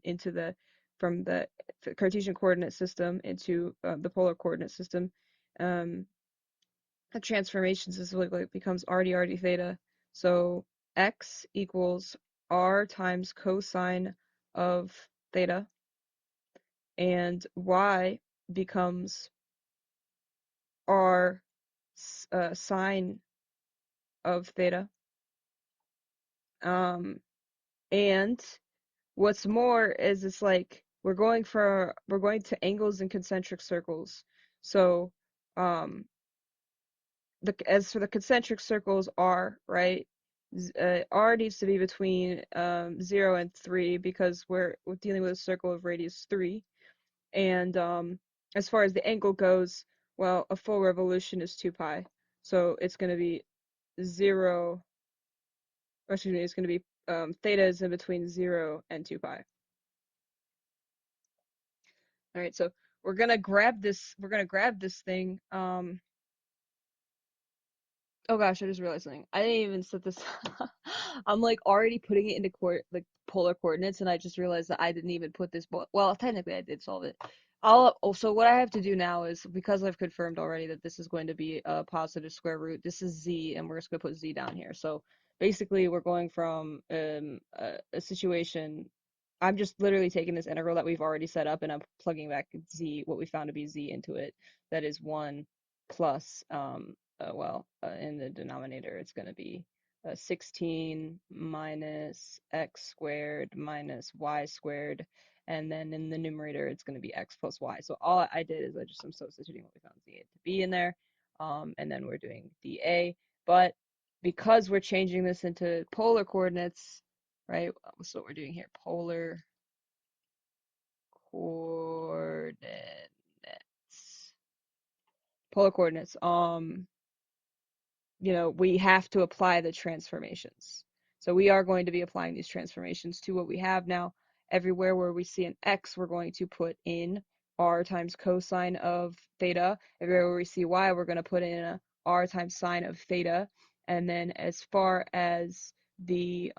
into the from the Cartesian coordinate system into the polar coordinate system. Um, the transformations is what like becomes r d r d theta. So x equals r times cosine of theta, and y becomes r sine of theta. Um, and what's more is it's like we're going to angles and concentric circles. So um, as for the concentric circles, r, right? R needs to be between 0 and 3 because we're dealing with a circle of radius 3. And as far as the angle goes, well, a full revolution is 2 pi. So it's going to be 0, or excuse me, it's going to be theta is in between 0 and 2 pi. All right, so we're gonna grab this thing. Oh gosh, I just realized something. I didn't even set this. I'm like already putting it into like polar coordinates, and I just realized that I didn't even put this. Well, technically, I did solve it. So what I have to do now is because I've confirmed already that this is going to be a positive square root. This is z, and we're just gonna put z down here. So basically, we're going from a situation. I'm just literally taking this integral that we've already set up, and I'm plugging back z, what we found to be z, into it. That is 1 plus in the denominator, it's going to be 16 minus x squared minus y squared. And then in the numerator, it's going to be x plus y. So all I did is I'm substituting what we found z to be in there. And then we're doing dA. But because we're changing this into polar coordinates, right? So what we're doing here, polar coordinates. Polar coordinates. We have to apply the transformations. So we are going to be applying these transformations to what we have now. Everywhere where we see an x, we're going to put in r times cosine of theta. Everywhere where we see y, we're going to put in a r times sine of theta. And then as far as the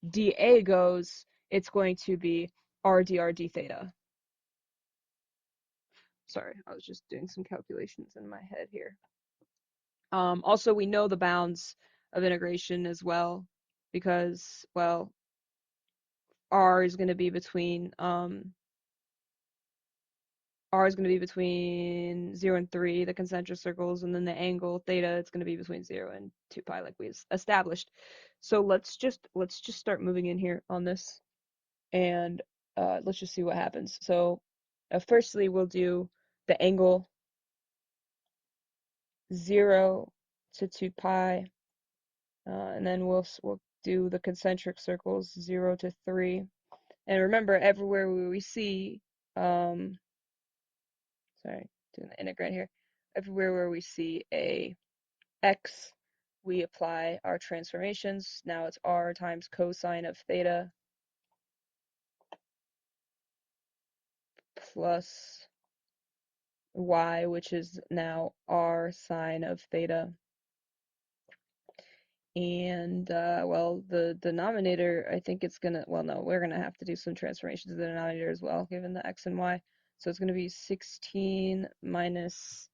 dA goes, it's going to be r dr d theta. Sorry, I was just doing some calculations in my head here. Also, we know the bounds of integration as well because, well, r is going to be between R is going to be between 0 and 3, the concentric circles, and then the angle theta, it's going to be between 0 and 2 pi, like we established. So let's just start moving in here on this, and let's just see what happens. So firstly, we'll do the angle 0 to 2 pi, and then we'll do the concentric circles 0 to 3. And remember, everywhere we see, sorry, doing the integrand here, everywhere where we see a x, we apply our transformations. Now it's r times cosine of theta plus y, which is now r sine of theta. And, well, the denominator, I think it's gonna, well, no, we're gonna have to do some transformations to the denominator as well, given the x and y. So it's gonna be 16 minus,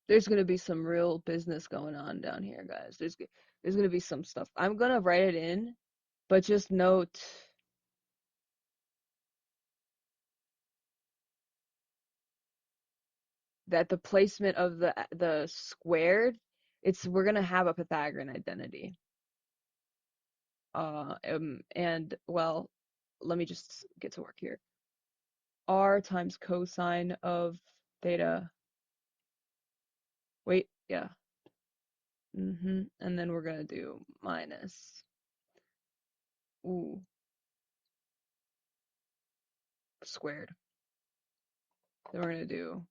there's gonna be some real business going on down here, guys. There's gonna be some stuff. I'm gonna write it in, but just note that the placement of the squared, we're gonna have a Pythagorean identity. And well, let me just get to work here. R times cosine of theta. Wait, yeah. And then we're gonna do minus, ooh, squared. Then we're gonna do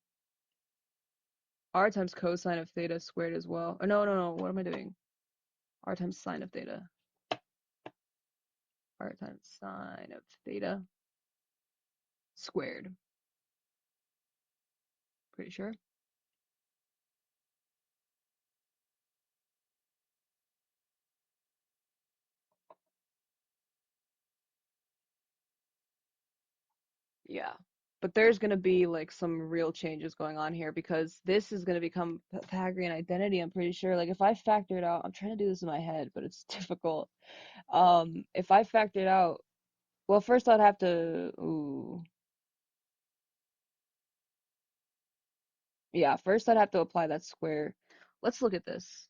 R times cosine of theta squared as well. Oh, no, no, no. What am I doing? R times sine of theta. R times sine of theta squared. Pretty sure. Yeah. But there's going to be like some real changes going on here because this is going to become Pythagorean identity, I'm pretty sure. Like if I factor it out, I'm trying to do this in my head, but it's difficult. If I factor it out, well, first I'd have to, ooh, yeah, first I'd have to apply that square. Let's look at this.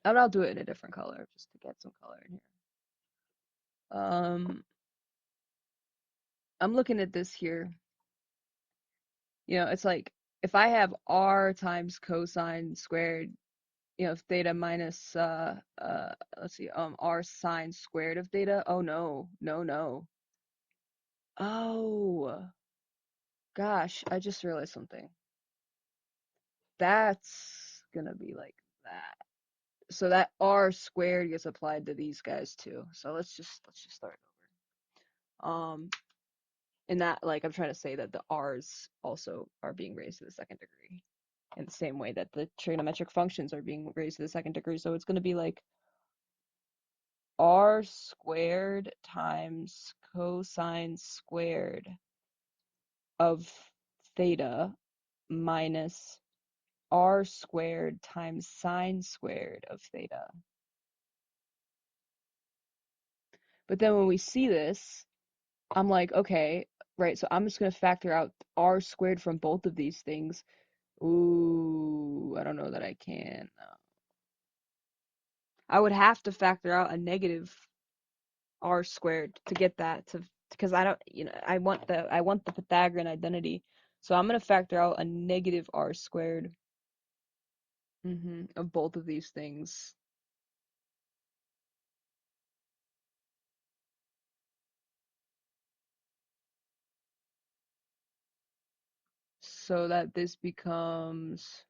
And I'll do it in a different color just to get some color in here. I'm looking at this here. It's like if I have r times cosine squared, theta minus let's see, r sine squared of theta. Oh no, no, no. Oh gosh, I just realized something. That's gonna be like that. So that r squared gets applied to these guys too. So let's just start over. In that, like, I'm trying to say that the r's also are being raised to the second degree in the same way that the trigonometric functions are being raised to the second degree. So it's gonna be like r squared times cosine squared of theta minus r squared times sine squared of theta. But then when we see this, I'm like, okay, right, so I'm just going to factor out r squared from both of these things. Ooh, I don't know that I can. I would have to factor out a negative r squared to get that to, because I don't, I want the Pythagorean identity. So I'm going to factor out a negative r squared of both of these things so that this becomes,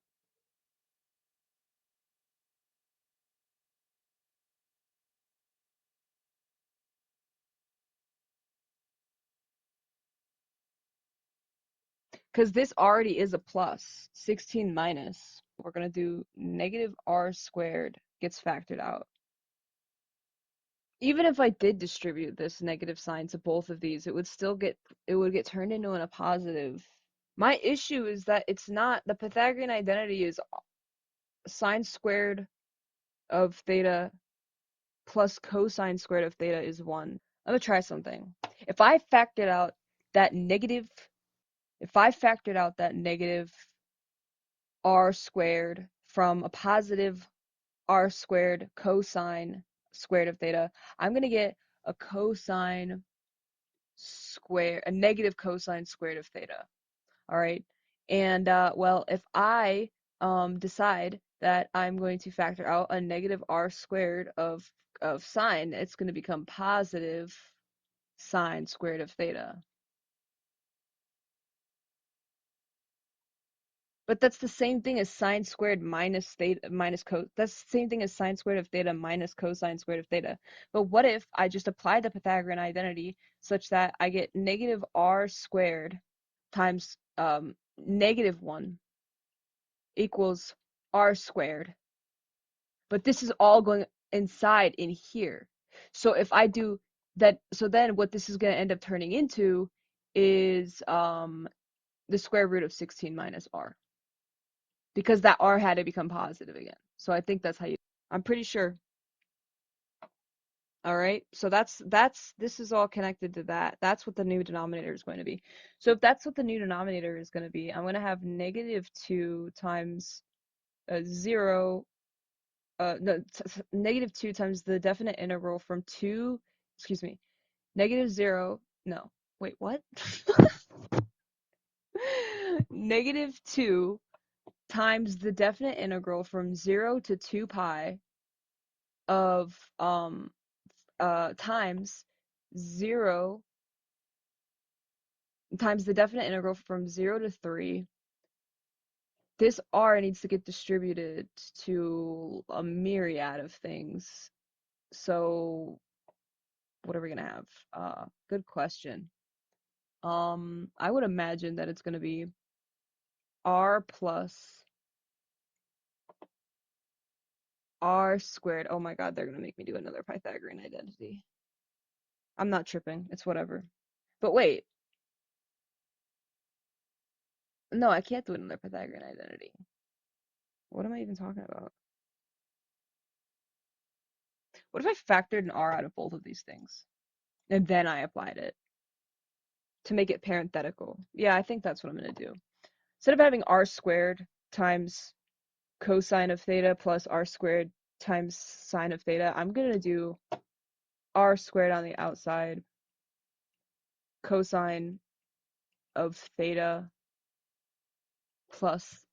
because this already is a plus, 16 minus, we're going to do negative r squared gets factored out. Even if I did distribute this negative sign to both of these, it would get turned into a positive. My issue is that it's not, the Pythagorean identity is sine squared of theta plus cosine squared of theta is 1. I'm gonna try something. If I factored out that negative If I factored out that negative r squared from a positive r squared cosine squared of theta, I'm going to get a cosine square, a negative cosine squared of theta. All right. And well, if I decide that I'm going to factor out a negative r squared of sine, it's going to become positive sine squared of theta. But that's the same thing as sine squared minus theta minus that's the same thing as sine squared of theta minus cosine squared of theta. But what if I just apply the Pythagorean identity such that I get negative r squared times negative 1 equals r squared. But this is all going inside in here. So if I do that, so then what this is going to end up turning into is the square root of 16 minus r. Because that r had to become positive again. So I think that's how you, I'm pretty sure. All right. So this is all connected to that. That's what the new denominator is going to be. So if that's what the new denominator is going to be, I'm going to have negative 2 times 0, no, negative 2 times the definite integral from 2, excuse me, negative 0, no, wait, what? Negative 2 times the definite integral from 0 to 2 pi of times 0 times the definite integral from 0 to 3. This r needs to get distributed to a myriad of things. So what are we gonna have? Good question. I would imagine that it's gonna be r plus r squared. Oh my God, they're gonna make me do another Pythagorean identity. I'm not tripping. It's whatever. But wait, no, I can't do another Pythagorean identity. What am I even talking about? What if I factored an r out of both of these things and then I applied it to make it parenthetical? Yeah, I think that's what I'm gonna do. Instead of having r squared times cosine of theta plus r squared times sine of theta, I'm gonna do r squared on the outside, cosine of theta plus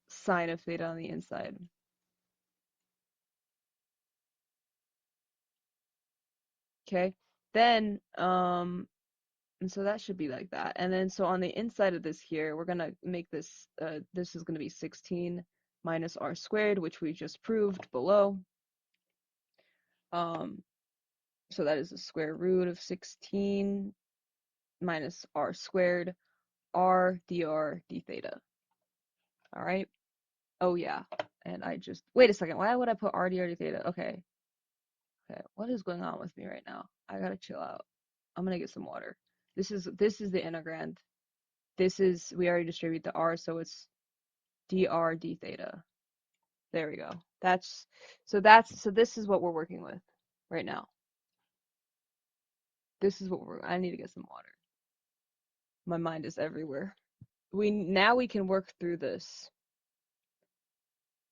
sine of theta on the inside. Okay, then and so that should be like that. And then so on the inside of this here, we're gonna make this this is gonna be 16 minus r squared, which we just proved below. Um, so that is the square root of 16 minus r squared, r dr d theta. All right. Oh yeah. And I just wait a second. Why would I put r dr d theta? Okay. Okay. What is going on with me right now? I gotta chill out. I'm gonna get some water. This is the integrand. This is we already distribute the r, so it's dr d theta. There we go. So this is what we're working with right now. This is what I need to get some water. My mind is everywhere. We can work through this,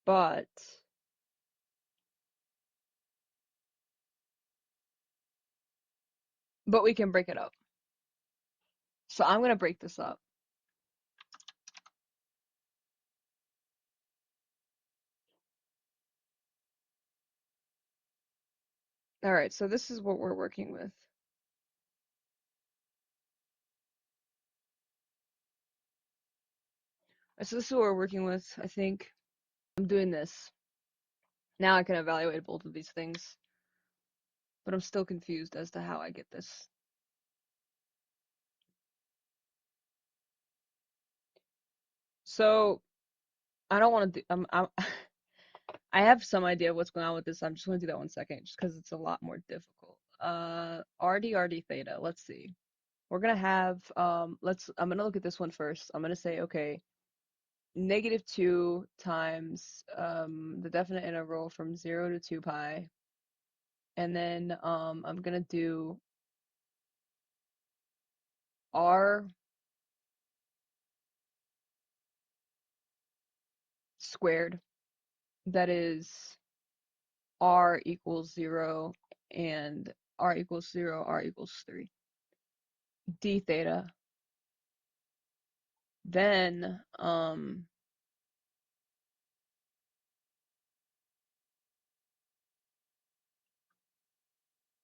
but we can break it up. So I'm gonna break this up. All right, so this is what we're working with. So this is what we're working with, I think. I'm doing this. Now I can evaluate both of these things, but I'm still confused as to how I get this. So I don't want to do, I have some idea of what's going on with this. I'm just going to do that 1 second, just because it's a lot more difficult. RD theta. Let's see. We're gonna have I'm gonna look at this one first. I'm gonna say, okay, negative 2 times the definite integral from 0 to 2 pi, and then I'm gonna do r squared that is r equals 0 and r equals 0, r equals 3. D theta. Then,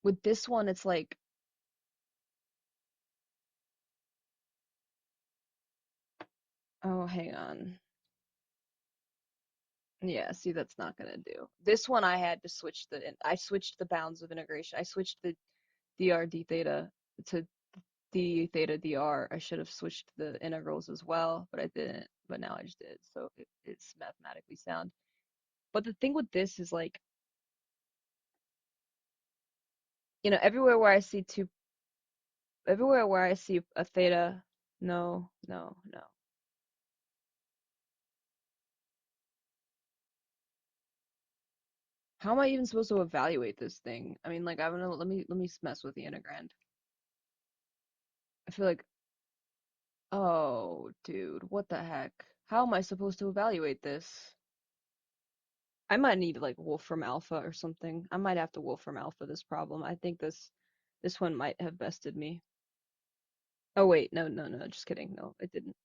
with this one, it's like, oh, hang on. Yeah, see, that's not gonna do. This one I had to I switched the bounds of integration. I switched the dr d theta to d theta dr. I should have switched the integrals as well, but I didn't. But now I just did, so it's mathematically sound. But the thing with this is like, everywhere where I see everywhere where I see a theta, no, no, no. How am I even supposed to evaluate this thing? I mean, like, I'm gonna let me mess with the integrand. I feel like, oh, dude, what the heck? How am I supposed to evaluate this? I might need like Wolfram Alpha or something. I might have to Wolfram Alpha this problem. I think this one might have bested me. Oh wait, no, no, no, just kidding. No, it didn't.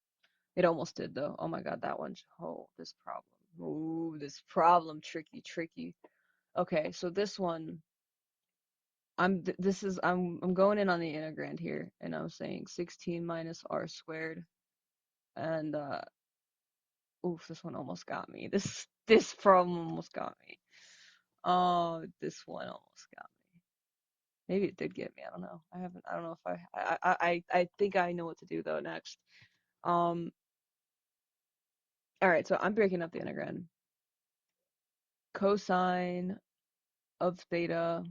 It almost did though. Oh my God, that one. Oh, this problem. Ooh, this problem, tricky, tricky. Okay, so this one, I'm going in on the integrand here, and I'm saying 16 minus r squared, and oof, this one almost got me. This problem almost got me. Oh, this one almost got me. Maybe it did get me. I don't know. I don't know if I think I know what to do though next. Um, all right, so I'm breaking up the integrand. Cosine of theta.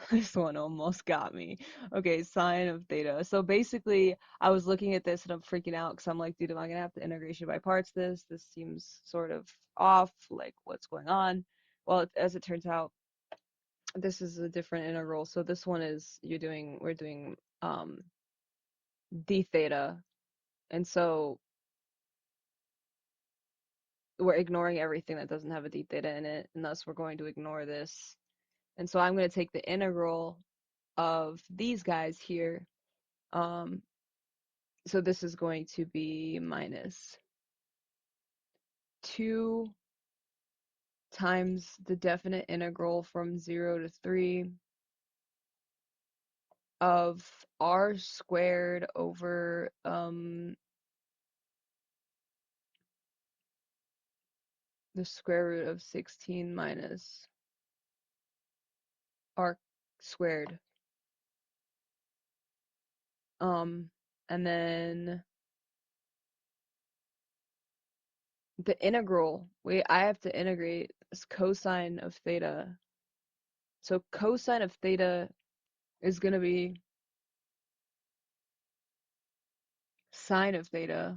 This one almost got me. Okay, sine of theta. So basically, I was looking at this and I'm freaking out because I'm like, dude, am I gonna have to integration by parts this? This seems sort of off. Like, what's going on? Well, as it turns out, this is a different integral. So this one is we're doing d theta, and so we're ignoring everything that doesn't have a d theta in it, and thus we're going to ignore this. And so I'm going to take the integral of these guys here. Um, so this is going to be minus 2 times the definite integral from 0 to 3 of r squared over the square root of 16 minus r squared. Um, and then the integral, wait, I have to integrate this cosine of theta. So cosine of theta is going to be sine of theta,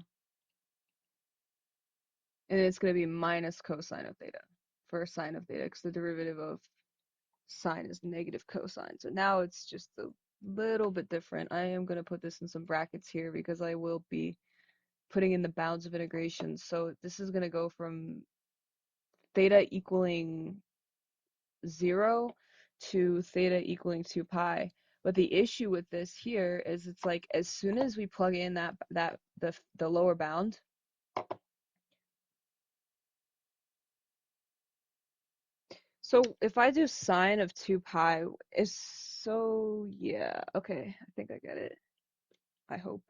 and it's going to be minus cosine of theta for sine of theta, because the derivative of sine is negative cosine. So now it's just a little bit different. I am going to put this in some brackets here because I will be putting in the bounds of integration. So this is going to go from theta equaling 0 to theta equaling 2 pi. But the issue with this here is it's like as soon as we plug in the lower bound, so if I do sine of 2 pi is so yeah, okay, I think I get it. I hope.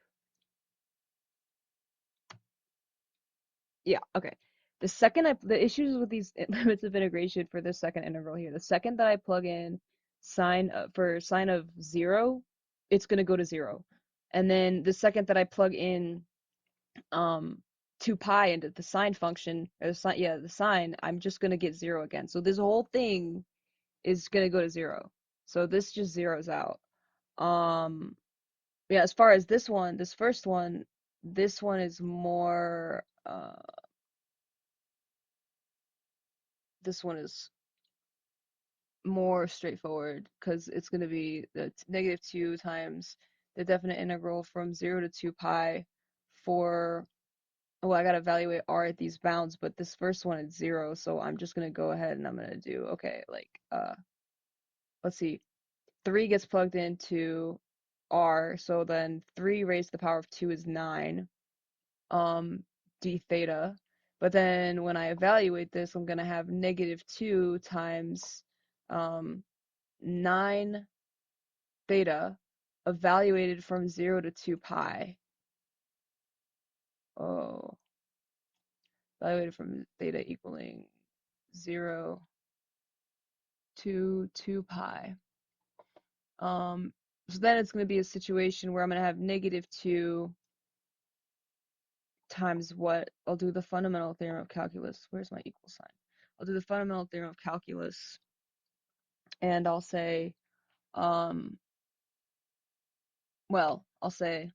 Yeah, okay. The issues with these limits of integration for this second integral here, the second that I plug in for sine of 0, it's going to go to 0. And then the second that I plug in 2 pi into the sine function, or the sine, I'm just going to get 0 again. So this whole thing is going to go to 0. So this just zeroes out. Um, yeah, as far as this first one, this one is more, this one is more straightforward because it's going to be the negative 2 times the definite integral from 0 to 2 pi for well, I gotta evaluate R at these bounds, but this first one is 0, so I'm just gonna go ahead and I'm gonna do, okay, like, let's see, 3 gets plugged into R, so then 3 raised to the power of 2 is 9, um, d theta. But then when I evaluate this, I'm gonna have negative 2 times, 9 theta evaluated from 0 to 2 pi. Oh, evaluated from theta equaling 0 to 2 pi. So then it's going to be a situation where I'm going to have negative 2 times what? I'll do the fundamental theorem of calculus. Where's my equal sign? I'll do the fundamental theorem of calculus, and I'll say, um, well, I'll say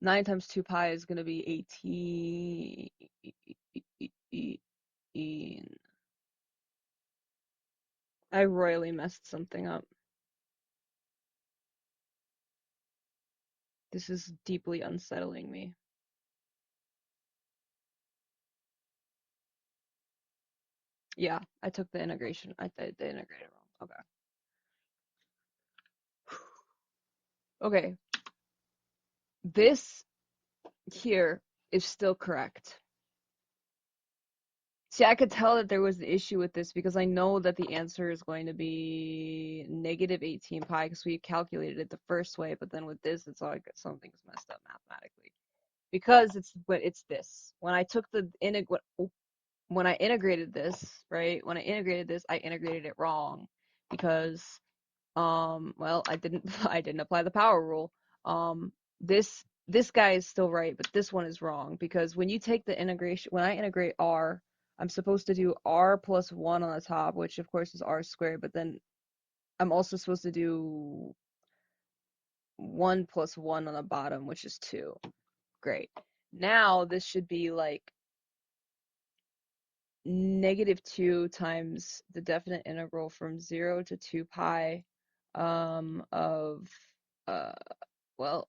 9 times 2 pi is going to be 18. I royally messed something up. This is deeply unsettling me. Yeah, I took the integration. I did the integrated wrong. Okay. Okay. This here is still correct. See, I could tell that there was the issue with this because I know that the answer is going to be negative 18 pi because we calculated it the first way, but then with this, it's like something's messed up mathematically. Because it's this. When I took the when I integrated this, right? When I integrated this, I integrated it wrong because well, I didn't apply the power rule. This guy is still right, but this one is wrong because when you take the integration, when I integrate R, I'm supposed to do R plus 1 on the top, which of course is R squared, but then I'm also supposed to do 1 plus 1 on the bottom, which is 2. Great. Now this should be like negative 2 times the definite integral from 0 to 2 pi of uh well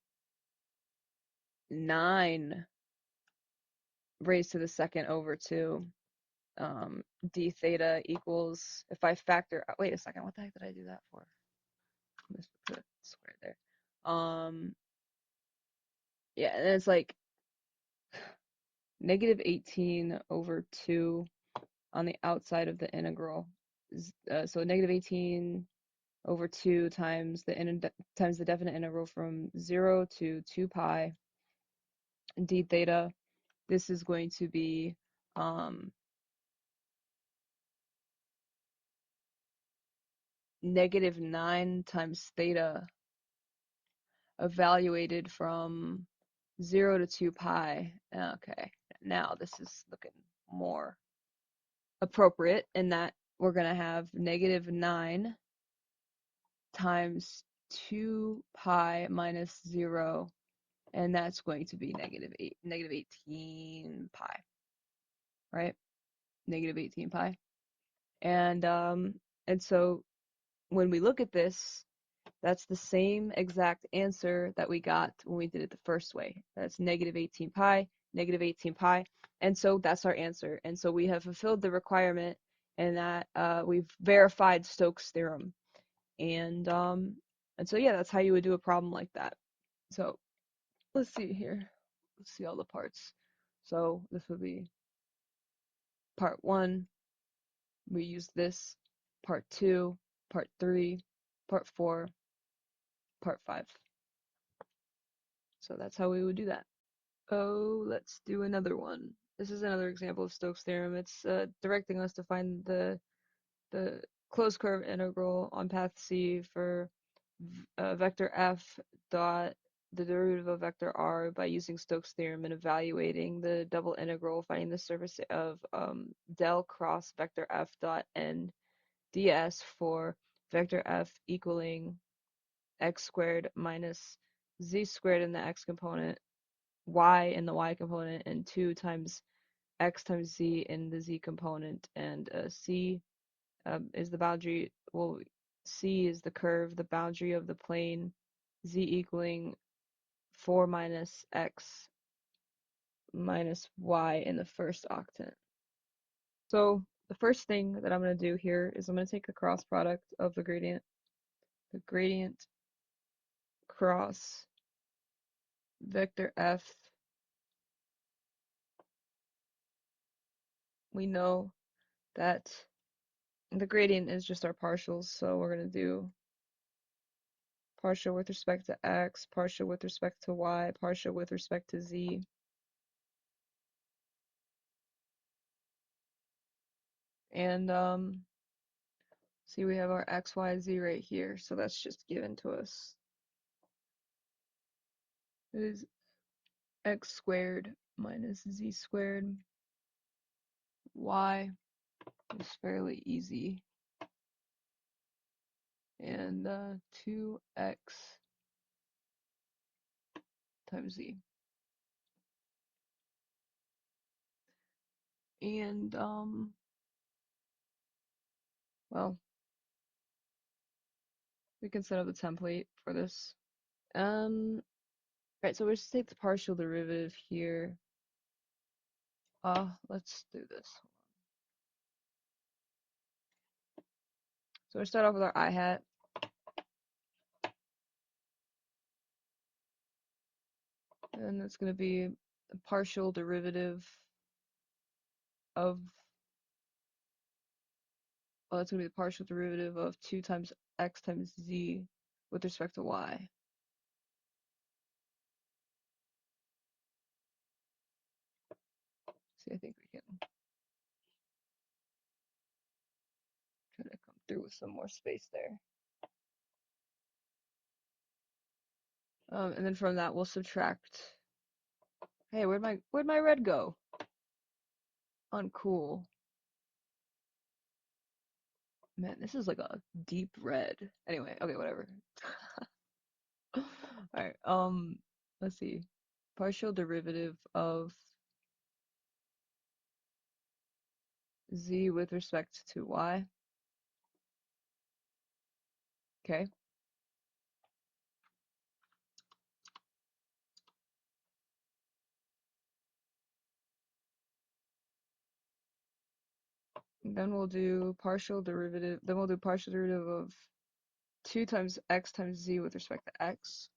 9 raised to the second over 2 d theta equals, if I factor, wait a second, what the heck did I do that for? I must put a square there. Yeah, and it's like negative 18 over 2 on the outside of the integral. So negative 18 over 2 times the definite integral from 0 to 2 pi d theta. This is going to be negative 9 times theta evaluated from 0 to 2 pi. Okay, now this is looking more appropriate in that we're going to have negative 9 times 2 pi minus 0, and that's going to be negative 18 pi, right? Negative 18 pi. And so when we look at this, that's the same exact answer that we got when we did it the first way. That's negative 18 pi, negative 18 pi. And so that's our answer. And so we have fulfilled the requirement and that we've verified Stokes' theorem. And so yeah, that's how you would do a problem like that. So let's see here. Let's see all the parts. So this would be part 1. We use this. Part 2, part 3, part 4, part 5. So that's how we would do that. Oh, let's do another one. This is another example of Stokes' theorem. It's directing us to find the closed curve integral on path C for vector f dot the derivative of vector r by using Stokes' theorem and evaluating the double integral, finding the surface of del cross vector f dot n ds for vector f equaling x squared minus z squared in the x component, y in the y component, and 2 times x times z in the z component. And c is the boundary, well, c is the curve, the boundary of the plane, z equaling 4 minus x minus y in the first octant. So the first thing that I'm going to do here is I'm going to take the cross product of the gradient cross vector f. We know that the gradient is just our partials, so we're going to do partial with respect to x, partial with respect to y, partial with respect to z. And see, we have our x, y, z right here, so that's just given to us. It is x squared minus z squared. Y is fairly easy. And 2x times z. And well, we can set up the template for this. Right, so we'll just take the partial derivative here. Let's do this. So we'll start off with our I hat. And it's going to be the partial derivative of, well, it's going to be the partial derivative of 2 times x times z with respect to y. See, I think we can try to come through with some more space there. And then from that we'll subtract. Hey, where'd my red go? Uncool. Man, this is like a deep red. Anyway, okay, whatever. Alright, let's see. Partial derivative of z with respect to y. Okay. Then we'll do partial derivative, then we'll do partial derivative of 2 times x times z with respect to x.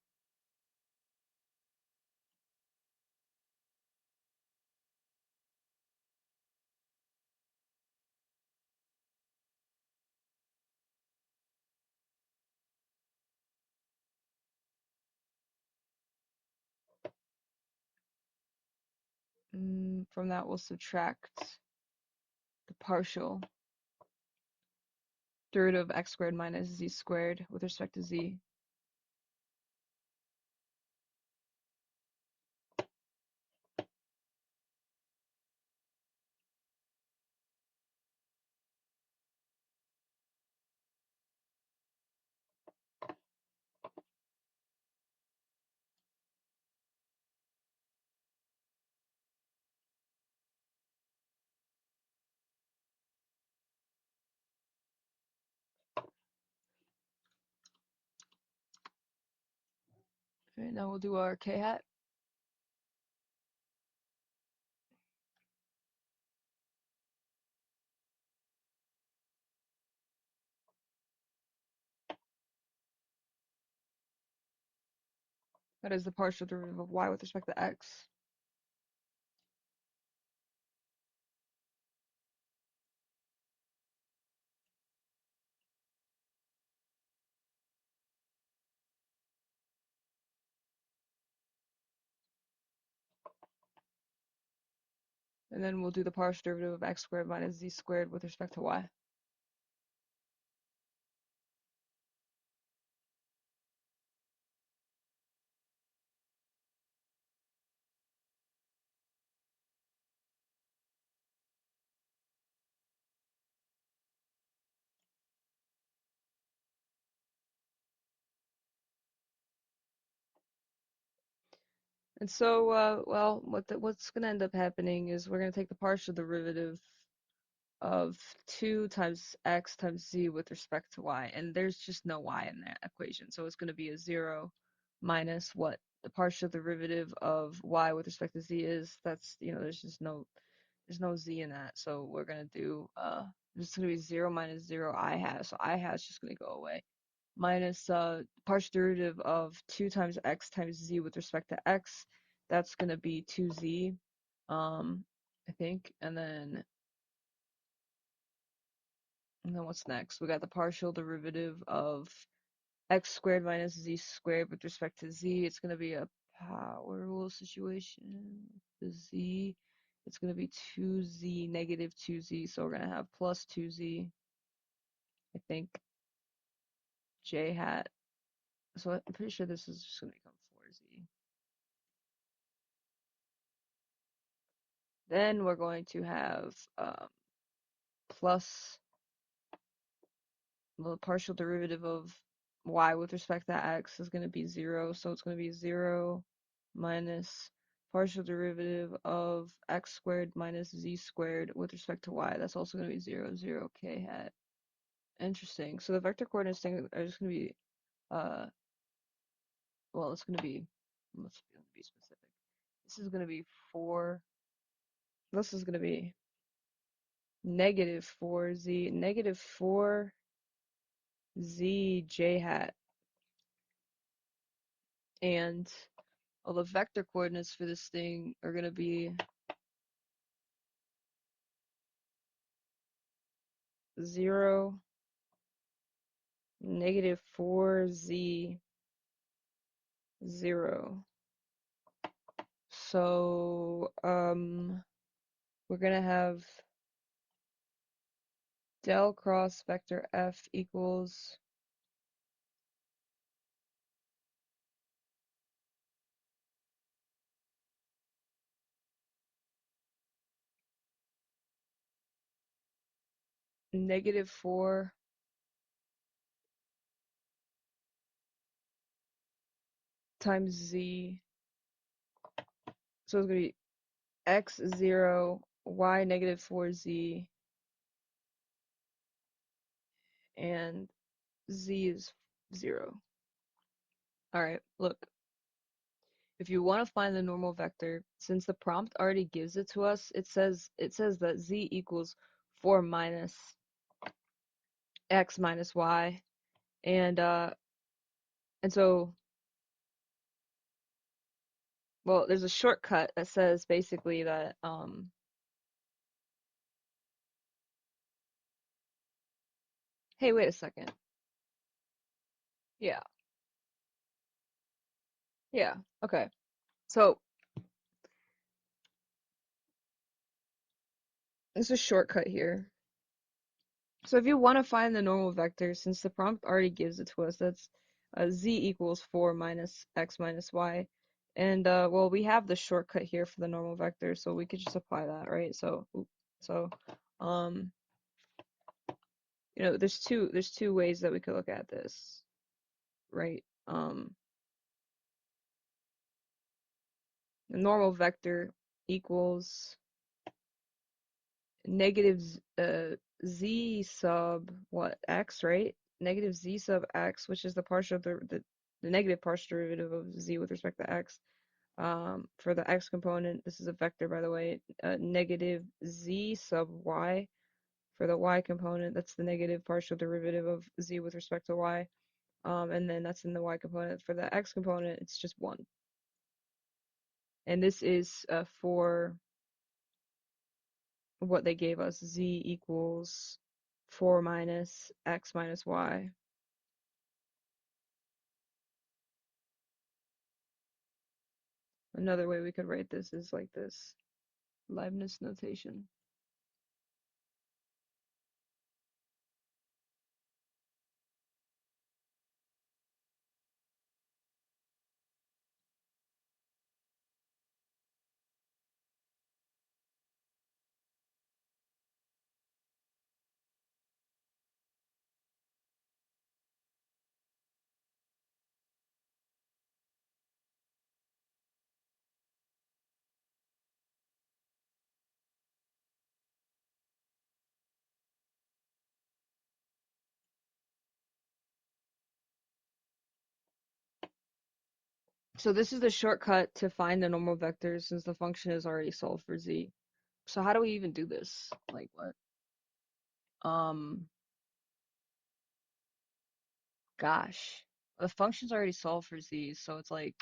From that we'll subtract the partial derivative of x squared minus z squared with respect to z. Okay, now we'll do our k hat. That is the partial derivative of y with respect to x. And then we'll do the partial derivative of x squared minus z squared with respect to y. And so, well, what's going to end up happening is we're going to take the partial derivative of 2 times x times z with respect to y, and there's just no y in that equation, so it's going to be a 0 minus what? the partial derivative of y with respect to z is. That's, there's no z in that. So we're gonna do this is gonna be 0 minus 0 I hat. So I hat is just gonna go away. Minus partial derivative of 2 times x times z with respect to x. That's gonna be 2z, I think. And then what's next? We got the partial derivative of x squared minus z squared with respect to z. It's going to be a power rule situation. The z, it's going to be 2z, negative 2z. So we're going to have plus 2z, I think, j hat. So I'm pretty sure this is just going to become 4z. Then we're going to have plus the partial derivative of y with respect to x is going to be 0. So it's going to be 0 minus partial derivative of x squared minus z squared with respect to y. That's also going to be 0, 0, k hat. Interesting. So the vector coordinates thing are just going to be, uh, well, it's going to be, let me be specific. This is going to be 4, this is going to be negative 4z, negative 4z j hat. And well, the vector coordinates for this thing are going to be 0, negative 4z, 0. So, we're going to have del cross vector f equals negative 4 times z. So it's going to be x 0, y negative 4z, and z is 0. All right, look. If you want to find the normal vector, since the prompt already gives it to us, it says that z equals 4 minus x minus y, and so, well, there's a shortcut that says basically that hey, wait a second. Yeah, yeah, okay. So there's a shortcut here. So if you want to find the normal vector, since the prompt already gives it to us, that's z equals 4 minus x minus y. And well, we have the shortcut here for the normal vector, so we could just apply that, right? So um, there's two ways that we could look at this, right? The normal vector equals negative z sub what x, right? Negative z sub x, which is the negative partial derivative of z with respect to x. For the x component, this is a vector, by the way. Negative z sub y for the y component. That's the negative partial derivative of z with respect to y. And then that's in the y component. For the x component, it's just 1. And this is for what they gave us, z equals 4 minus x minus y. Another way we could write this is like this, Leibniz notation. So this is the shortcut to find the normal vector since the function is already solved for z. So how do we even do this? Like what? Um, Gosh. The function's already solved for z, so it's like,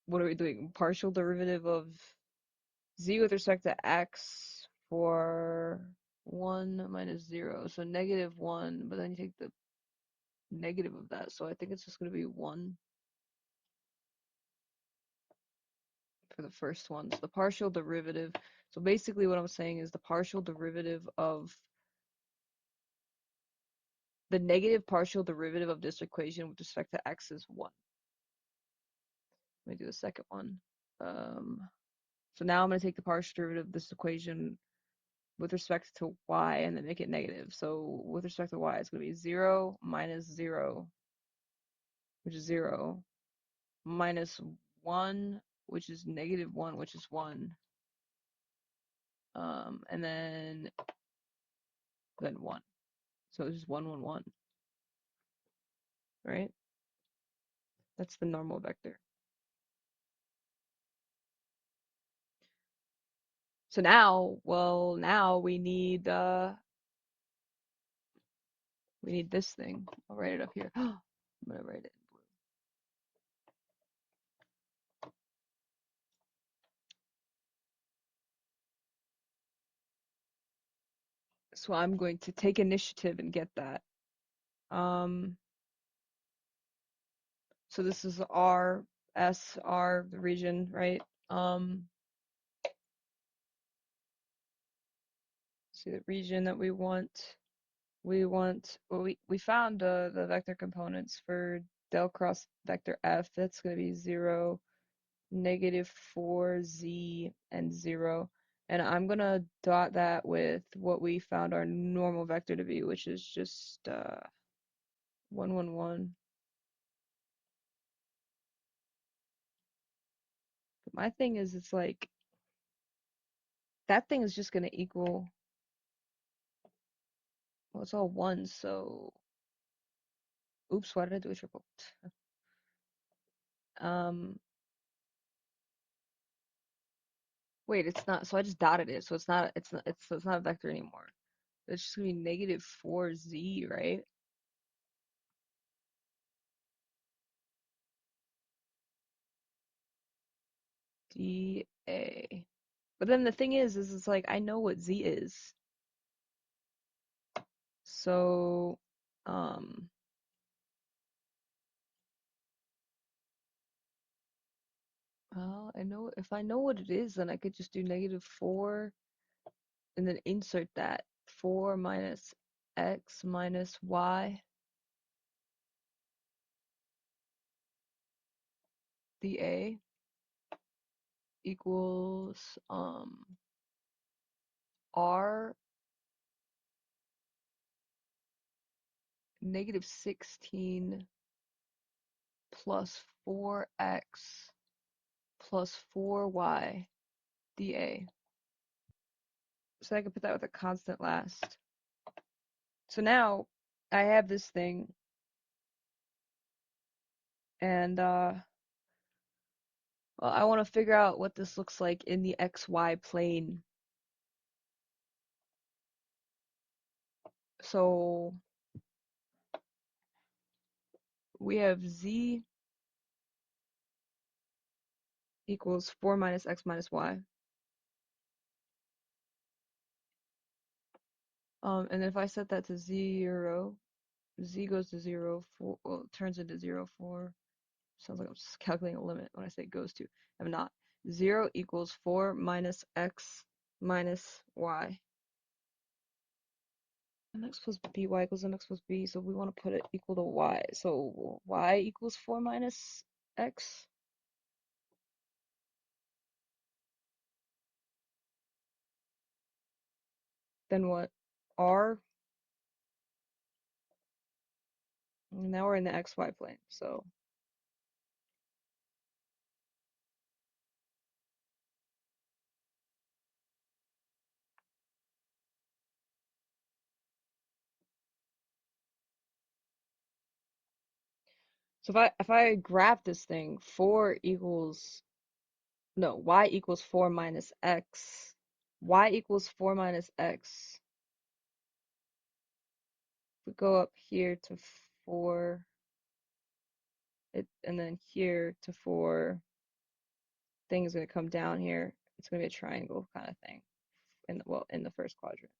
what are we doing? Partial derivative of z with respect to x for 1 minus 0. So negative 1, but then you take the negative of that. So I think it's just going to be 1 for the first one. So the partial derivative. So basically what I'm saying is the partial derivative of the negative partial derivative of this equation with respect to x is 1. Let me do the second one. So now I'm going to take the partial derivative of this equation with respect to y and then make it negative. So with respect to y, it's going to be 0 minus 0, which is 0, minus 1, which is negative 1, which is 1, and then 1. So it's just 1, 1, 1, right? That's the normal vector. So now, well, now we need this thing. I'll write it up here. I'm gonna write it in blue. So I'm going to take initiative and get that. Um, so this is R, S, R, the region, right? See the region that we want. Well, we found the vector components for del cross vector F. That's going to be 0, negative 4z, and 0. And I'm going to dot that with what we found our normal vector to be, which is just 1, 1, 1. But my thing is, it's like, that thing is just going to equal, well, it's all 1, so, oops, why did I do a triple? Um, Wait, it's not, so I just dotted it, so it's not a vector anymore. It's just gonna be negative 4z, right? dA. But then the thing is it's like I know what z is. So, um, well, I know if I know what it is, then I could just do negative 4 and then insert that 4 minus x minus y dA equals r negative 16 plus 4x plus 4y dA. So I can put that with a constant last. So now I have this thing, and well, I want to figure out what this looks like in the xy plane. So we have z equals 4 minus x minus y. And if I set that to 0, z goes to 0, 4, well, it turns into 0, 4. Sounds like I'm just calculating a limit when I say goes to. I'm not. 0 equals 4 minus x minus y. mx plus b, y equals mx plus b, so we want to put it equal to y. So y equals 4 minus x. Then what? R. Now we're in the xy plane. So So if I graph this thing, 4 equals no, y equals 4 minus x. Y equals 4 minus x. If we go up here to 4, and then here to 4, thing is going to come down here. It's going to be a triangle kind of thing in the first quadrant.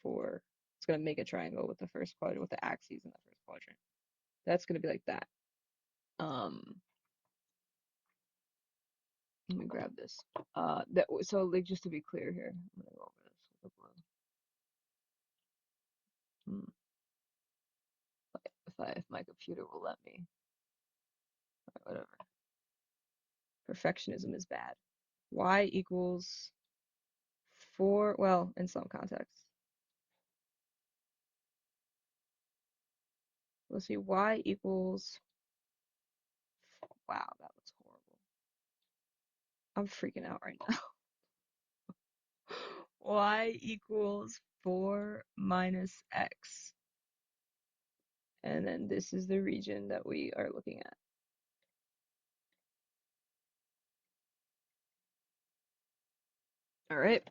4, it's going to make a triangle with the first quadrant, with the axes in the first quadrant. That's going to be like that. Um, Let me grab this. So like just to be clear here, I'm gonna go over this with the blue. If my computer will let me, whatever. Perfectionism is bad. Y equals 4. Well, in some contexts. Let's see. Y equals. Wow, that looks horrible. I'm freaking out right now. Y equals 4 minus x. And then this is the region that we are looking at. All right.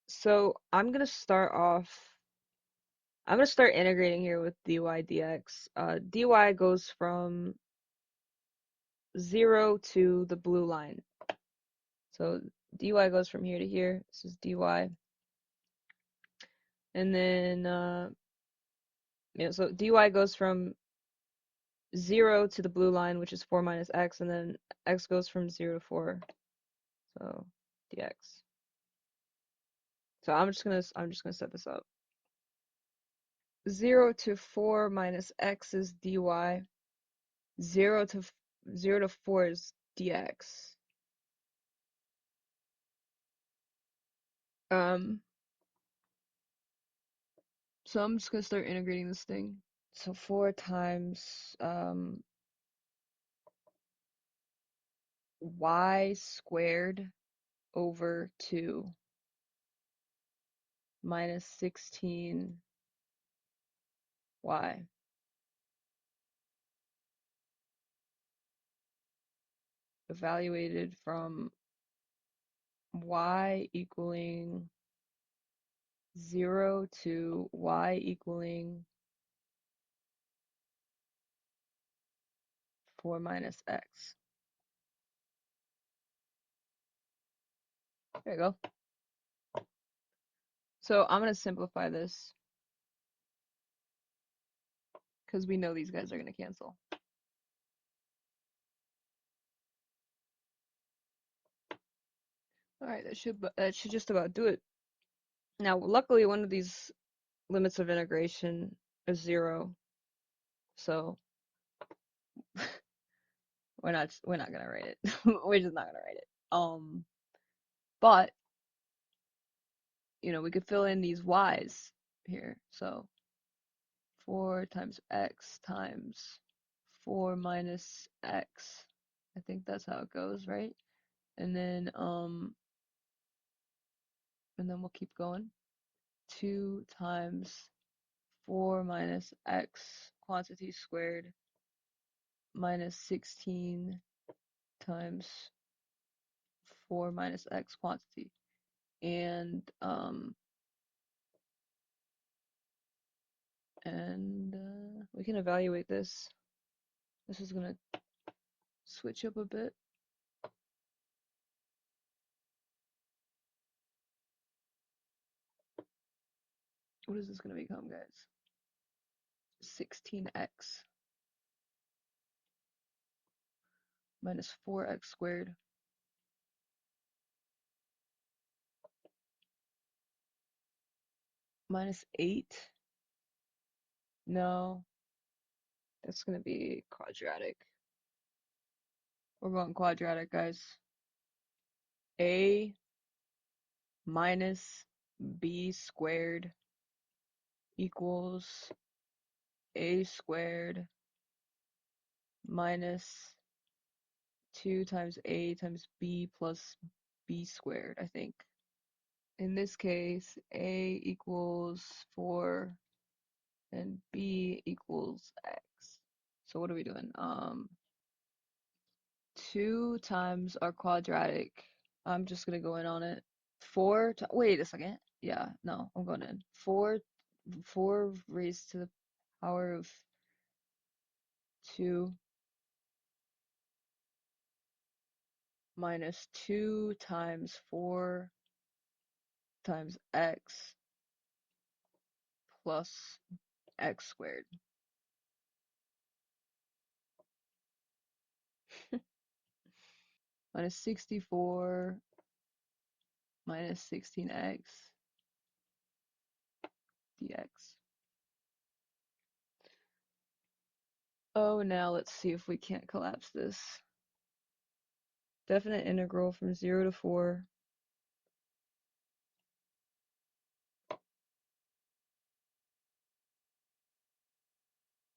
So I'm gonna start off. I'm gonna start integrating here with dy dx. Dy goes from 0 to the blue line. So dy goes from here to here. This is dy. And then, so dy goes from 0 to the blue line, which is 4 minus x, and then x goes from 0 to 4. So dx. So I'm just gonna set this up. 0 to 4 minus x is dy. 0 to 0 to 4 is dx. Um, so I'm just gonna start integrating this thing. So 4 times y squared over 2 minus 16y evaluated from y equaling 0 to y equaling 4 minus x. There you go. So I'm going to simplify this because we know these guys are going to cancel. All right, that should just about do it. Now, luckily, one of these limits of integration is 0, so we're not gonna write it. We're just not gonna write it. But we could fill in these y's here. So 4 times x times 4 minus x. I think that's how it goes, right? And then we'll keep going. 2 times 4 minus x quantity squared minus 16 times 4 minus x quantity. And we can evaluate this. This is gonna switch up a bit. What is this gonna become, guys? 16x minus 4x squared minus 8. No, that's gonna be quadratic. We're going quadratic, guys. A minus b squared equals a squared minus 2 times a times b plus b squared, I think. In this case, a equals 4 and b equals x. So what are we doing? 2 times our quadratic. I'm just gonna go in on it. Wait a second. Yeah, no, I'm going in. 4 raised to the power of 2 minus 2 times 4 times x plus x squared. Minus 64 minus 16x dx. Oh, now let's see if we can't collapse this. Definite integral from 0 to 4.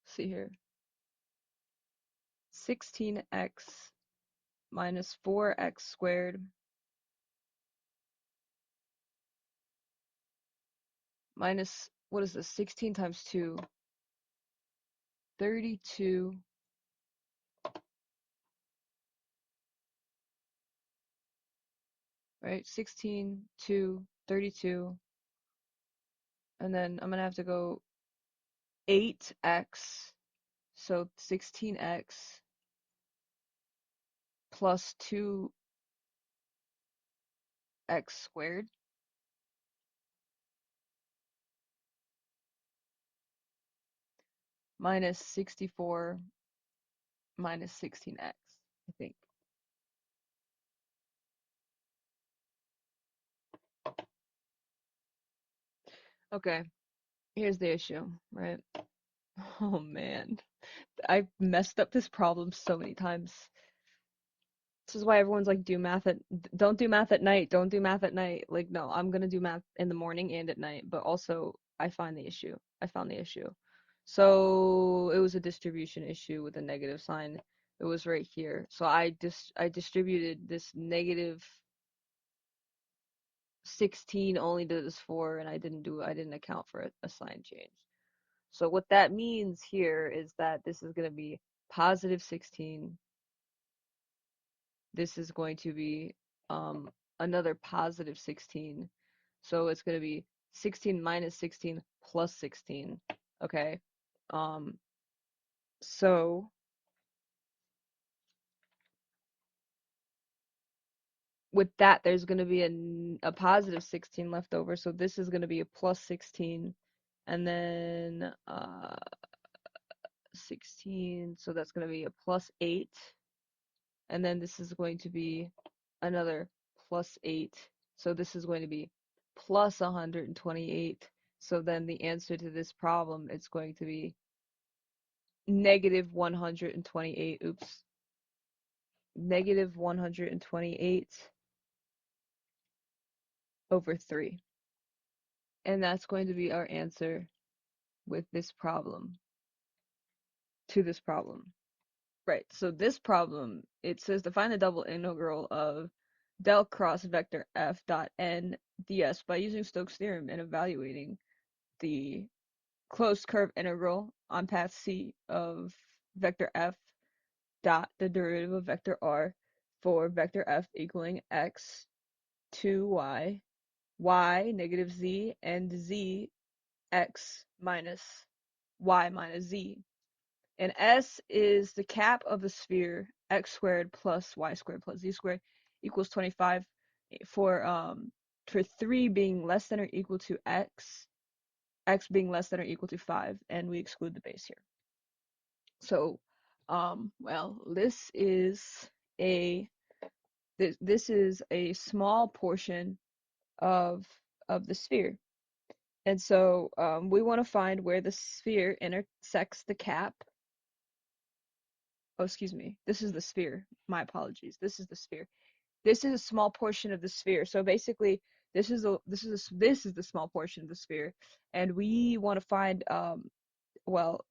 See here. 16x minus 4x squared minus, what is this? 16 times 2. 32, right? 16, 2, 32. And then I'm gonna have to go 8x, so 16x plus 2x squared minus 64 minus 16x, I think. Okay, here's the issue, right? Oh man, I've messed up this problem so many times. This is why everyone's like, don't do math at night, don't do math at night. Like, no, I'm gonna do math in the morning and at night, but also I find the issue. I found the issue. So it was a distribution issue with a negative sign. It was right here. So I distributed this negative 16 only to this 4, and I didn't account for a sign change. So what that means here is that this is gonna be positive 16. This is going to be another positive 16. So it's going to be 16 minus 16 plus 16. Okay. Um, so with that, there's going to be a positive 16 left over. So this is going to be a plus 16. And then 16. So that's going to be a plus 8. And then this is going to be another plus 8. So this is going to be plus 128. So then the answer to this problem is going to be negative 128. Oops. Negative 128 over 3. And that's going to be our answer with this problem, to this problem. Right, so this problem, it says to find the double integral of del cross vector f dot n ds by using Stokes' theorem and evaluating the closed curve integral on path C of vector f dot the derivative of vector r for vector f equaling x, 2y, y negative z, and z x minus y minus z. And S is the cap of the sphere, x squared plus y squared plus z squared equals 25 for 3 being less than or equal to x being less than or equal to 5, and we exclude the base here. So, well, a this is a small portion of the sphere. And so we want to find where the sphere intersects the cap. Oh, excuse me. This is the sphere. My apologies. This is the sphere. This is a small portion of the sphere. So basically, this is the small portion of the sphere, and we want to find well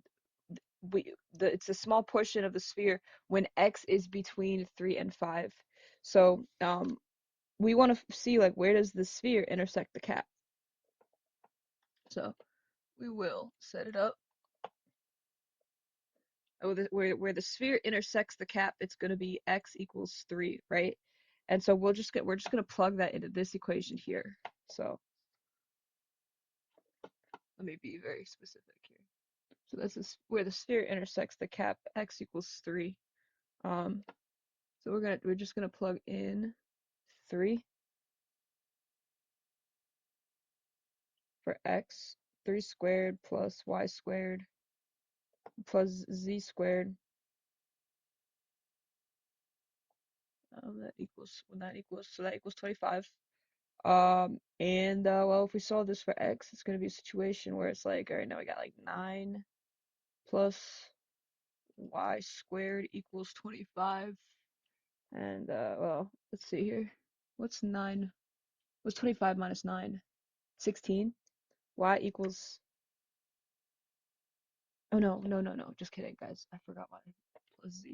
it's a small portion of the sphere when x is between 3 and 5. So we want to see like where does the sphere intersect the cap. So we will set it up. Oh, where the sphere intersects the cap, it's going to be x equals 3, right? And so we're just going to plug that into this equation here. So let me be very specific here. So this is where the sphere intersects the cap, x equals 3. Um, so we're just gonna plug in 3 for x, 3 squared plus y squared plus z squared. That equals 25. And well, if we solve this for x, it's gonna be a situation where it's like, all right, now we got like 9 plus y squared equals 25. And well, let's see here. What's 9? What's 25 minus 9? 16. Y equals. Oh no, no, no, no. Just kidding, guys. I forgot y plus z.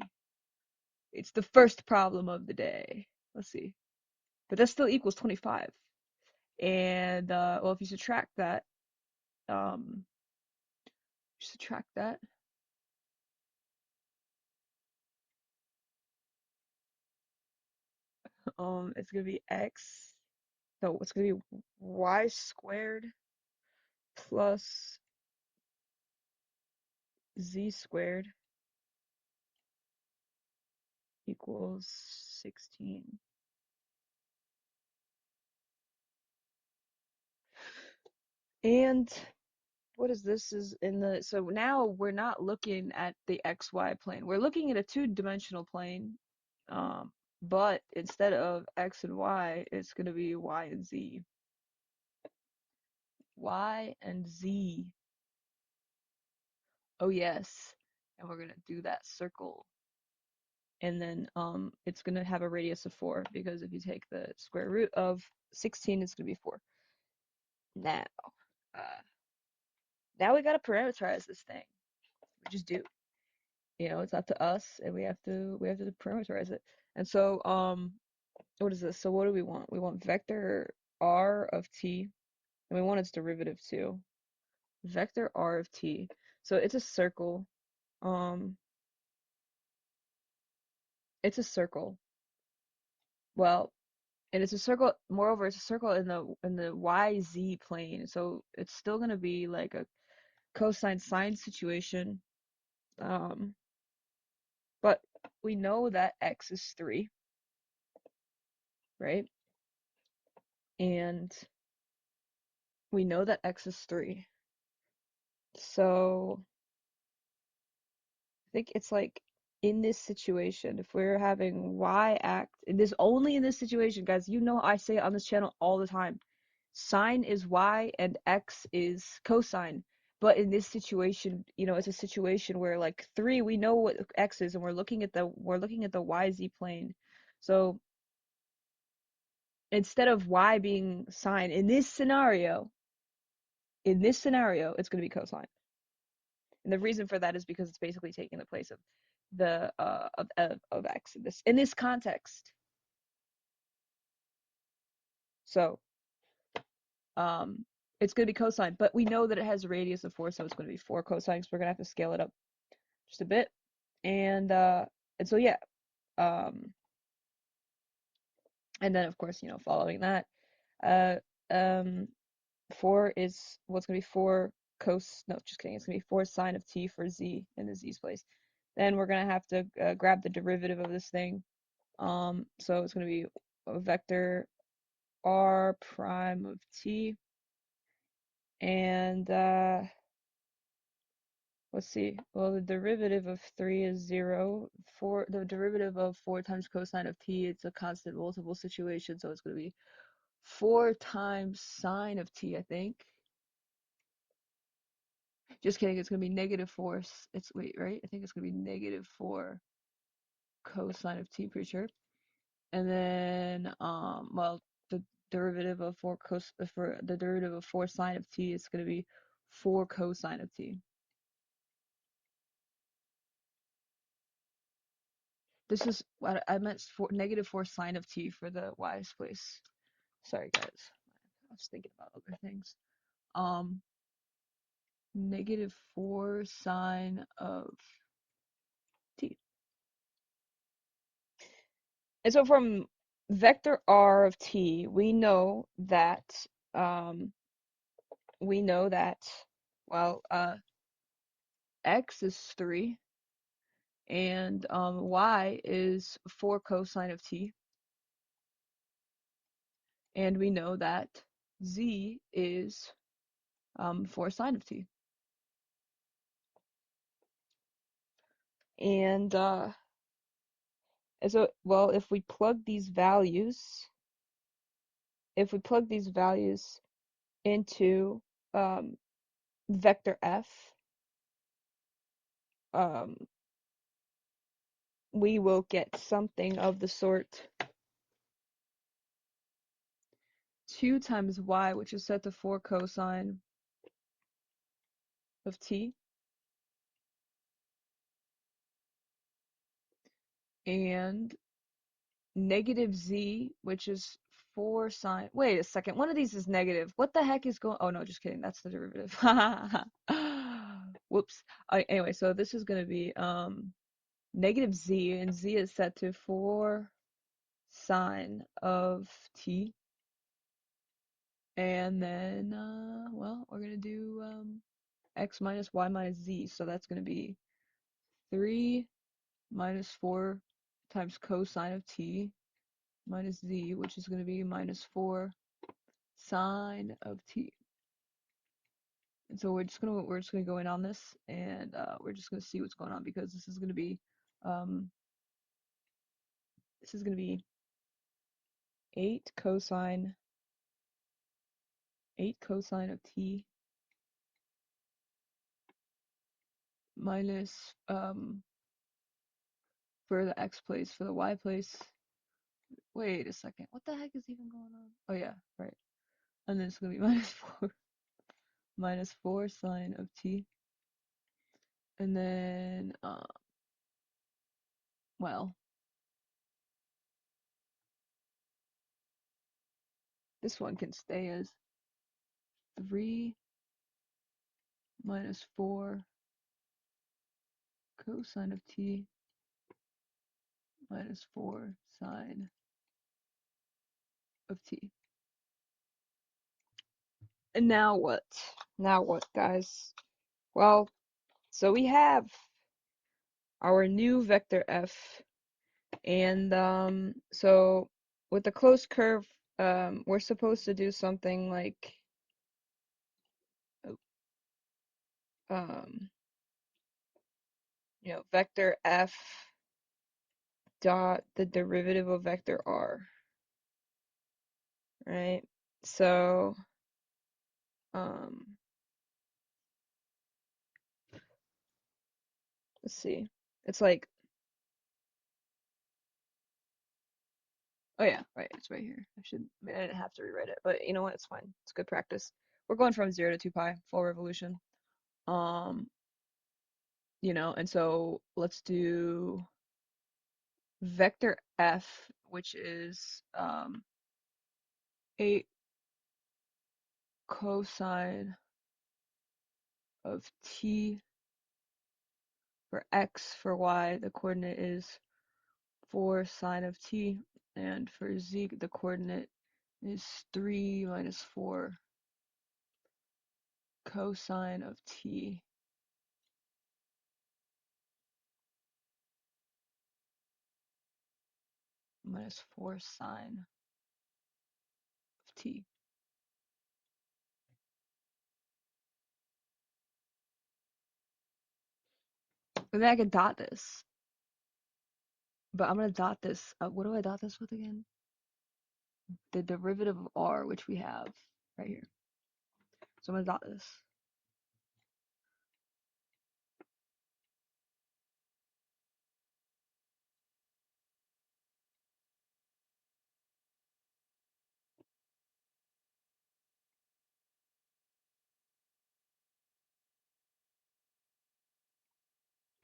It's the first problem of the day. Let's see. But that still equals 25. And well, if you um, subtract that, it's gonna be x. No, it's gonna be y squared plus z squared equals 16. And what is this is in the so now we're not looking at the xy plane. We're looking at a two-dimensional plane. Um, but instead of x and y, it's going to be y and z. Y and z. Oh yes. And we're going to do that circle. And then it's going to have a radius of 4 because if you take the square root of 16, it's going to be 4. Now, uh, now we got to parameterize this thing. We just do. You know, it's up to us, and we have to parameterize it. And so what is this? So what do we want? We want vector r of t, and we want its derivative too. Vector r of t. So it's a circle. Um, it's a circle. Well, and it's a circle. Moreover, it's a circle in the YZ plane. So it's still gonna be like a cosine sine situation. Um, but we know that x is 3, right? And we know that x is 3. So I think it's like in this situation, if we're having y act in this only in this situation, guys, you know I say it on this channel all the time. Sine is y and x is cosine. But in this situation, it's a situation where like 3, we know what x is, and we're looking at the YZ plane. So instead of y being sine in this scenario, it's going to be cosine. And the reason for that is because it's basically taking the place of the of x in this context. So um it's going to be cosine, but we know that it has a radius of 4, so it's going to be 4 cosine. So we're going to have to scale it up just a bit. And so yeah. Um and then of course, following that, uh um 4 is what's going to be 4 cos no, just kidding. It's going to be 4 sine of t for z in the z's place. Then we're going to have to grab the derivative of this thing. So it's going to be a vector r prime of t, and let's see. Well, the derivative of 3 is 0. The derivative of 4 times cosine of t, it's a constant multiple situation, so it's going to be 4 times sine of t, I think. Just kidding, it's going to be negative 4. Wait, right? I think it's going to be negative 4 cosine of t, pretty sure. And then, well, the derivative of 4 sine of t is going to be 4 cosine of t. This is what I meant, for negative 4 sine of t for the y's place. Sorry, guys. I was thinking about other things. Um, -4 sine of t. And so from vector r of t, um, we know that, well, x is 3 and y is 4 cosine of t. And we know that z is 4 sine of t. And so, well, if we plug these values into um, vector f, um, we will get something of the sort 2 times y, which is set to 4 cosine of t, and negative z, which is 4 sine. Wait a second, one of these is negative. What the heck is going? Oh no, just kidding. That's the derivative. Whoops. Anyway, so this is going to be negative z, and z is set to 4 sine of t. And then, well, we're going to do x minus y minus z. So that's going to be 3 minus 4 times cosine of t minus z, which is going to be minus 4 sine of t. And so we're just gonna go in on this, and we're just gonna see what's going on, because um, this is gonna be 8 cosine 8 cosine of t minus for the x place, for the y place. Wait a second, what the heck is even going on? Oh yeah, right. And then it's gonna be minus 4 sine of t, and then well, this one can stay as 3 minus 4 cosine of t minus 4 sine of t. And now what? Now what, guys? Well, so we have our new vector f, and so with the closed curve, we're supposed to do something like um, vector f dot the derivative of vector r, right? So um, let's see. It's like, oh yeah, right, it's right here. I didn't have to rewrite it, but you know what? It's fine. It's good practice. We're going from 0 to 2 pi, full revolution. Um, and so let's do vector f, which is 8 cosine of t for x. For y, the coordinate is 4 sine of t, and for z, the coordinate is 3 minus 4 cosine of t minus 4 sine of t. And then I can dot this, but I'm gonna dot this. What do I dot this with again? The derivative of r, which we have right here. So I'm gonna dot this.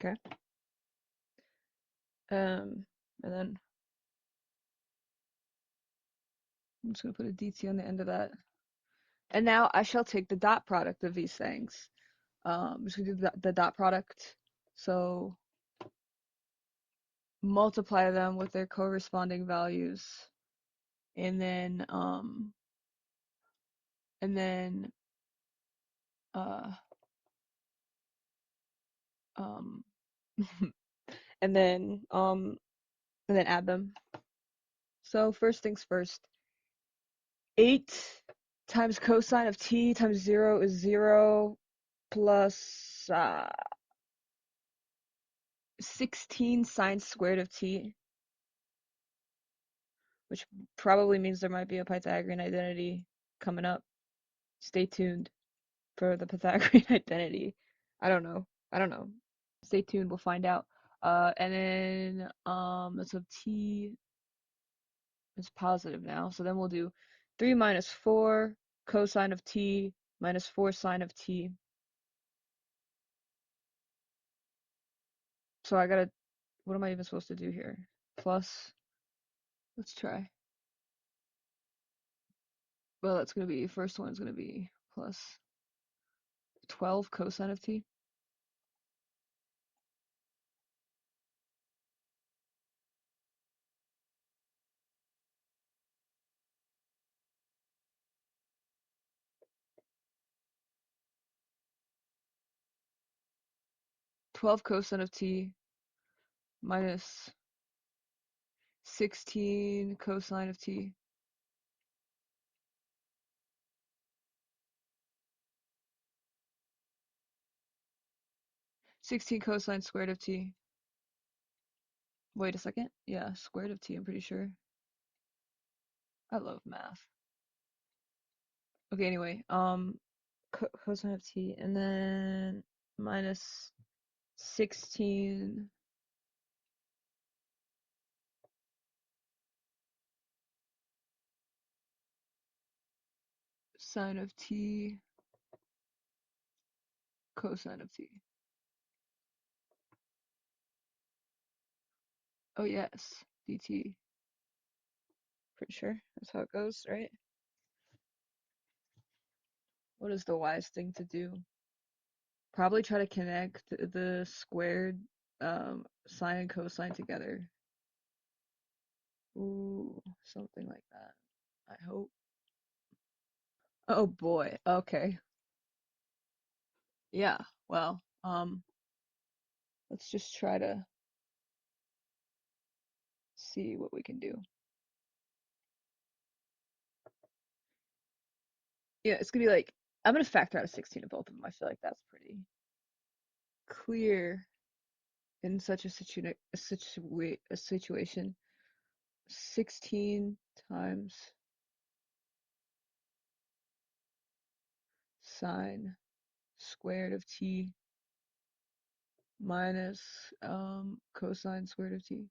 Okay. And then I'm just gonna put a dt on the end of that. And now I shall take the dot product of these things. Just gonna do the dot product. So multiply them with their corresponding values, and then and then uh um and then um and then add them. So first things first. 8 times cosine of t times 0 is 0 plus 16 sine squared of t, which probably means there might be a Pythagorean identity coming up. Stay tuned for the Pythagorean identity. I don't know. I don't know. Stay tuned, we'll find out. And then so t is positive now. So then we'll do 3 minus 4 cosine of t minus 4 sine of t. So I gotta, what am I even supposed to do here? Plus, let's try. Well, that's gonna be, first one is gonna be plus 12 cosine of t. 12 cosine of t minus 16 cosine of t. 16 cosine squared of t. Wait a second. Yeah, squared of t, I'm pretty sure. I love math. Okay, anyway, cosine of t, and then minus 16 sine of t cosine of t. Oh yes, dt. Pretty sure that's how it goes, right? What is the wise thing to do? Probably try to connect the squared sine and cosine together. Ooh, something like that. I hope. Oh boy. Okay. Yeah. Well, let's just try to see what we can do. Yeah, it's gonna be like, I'm gonna factor out a 16 of both of them. I feel like that's pretty clear in such a situation. 16 times sine squared of t minus cosine squared of t.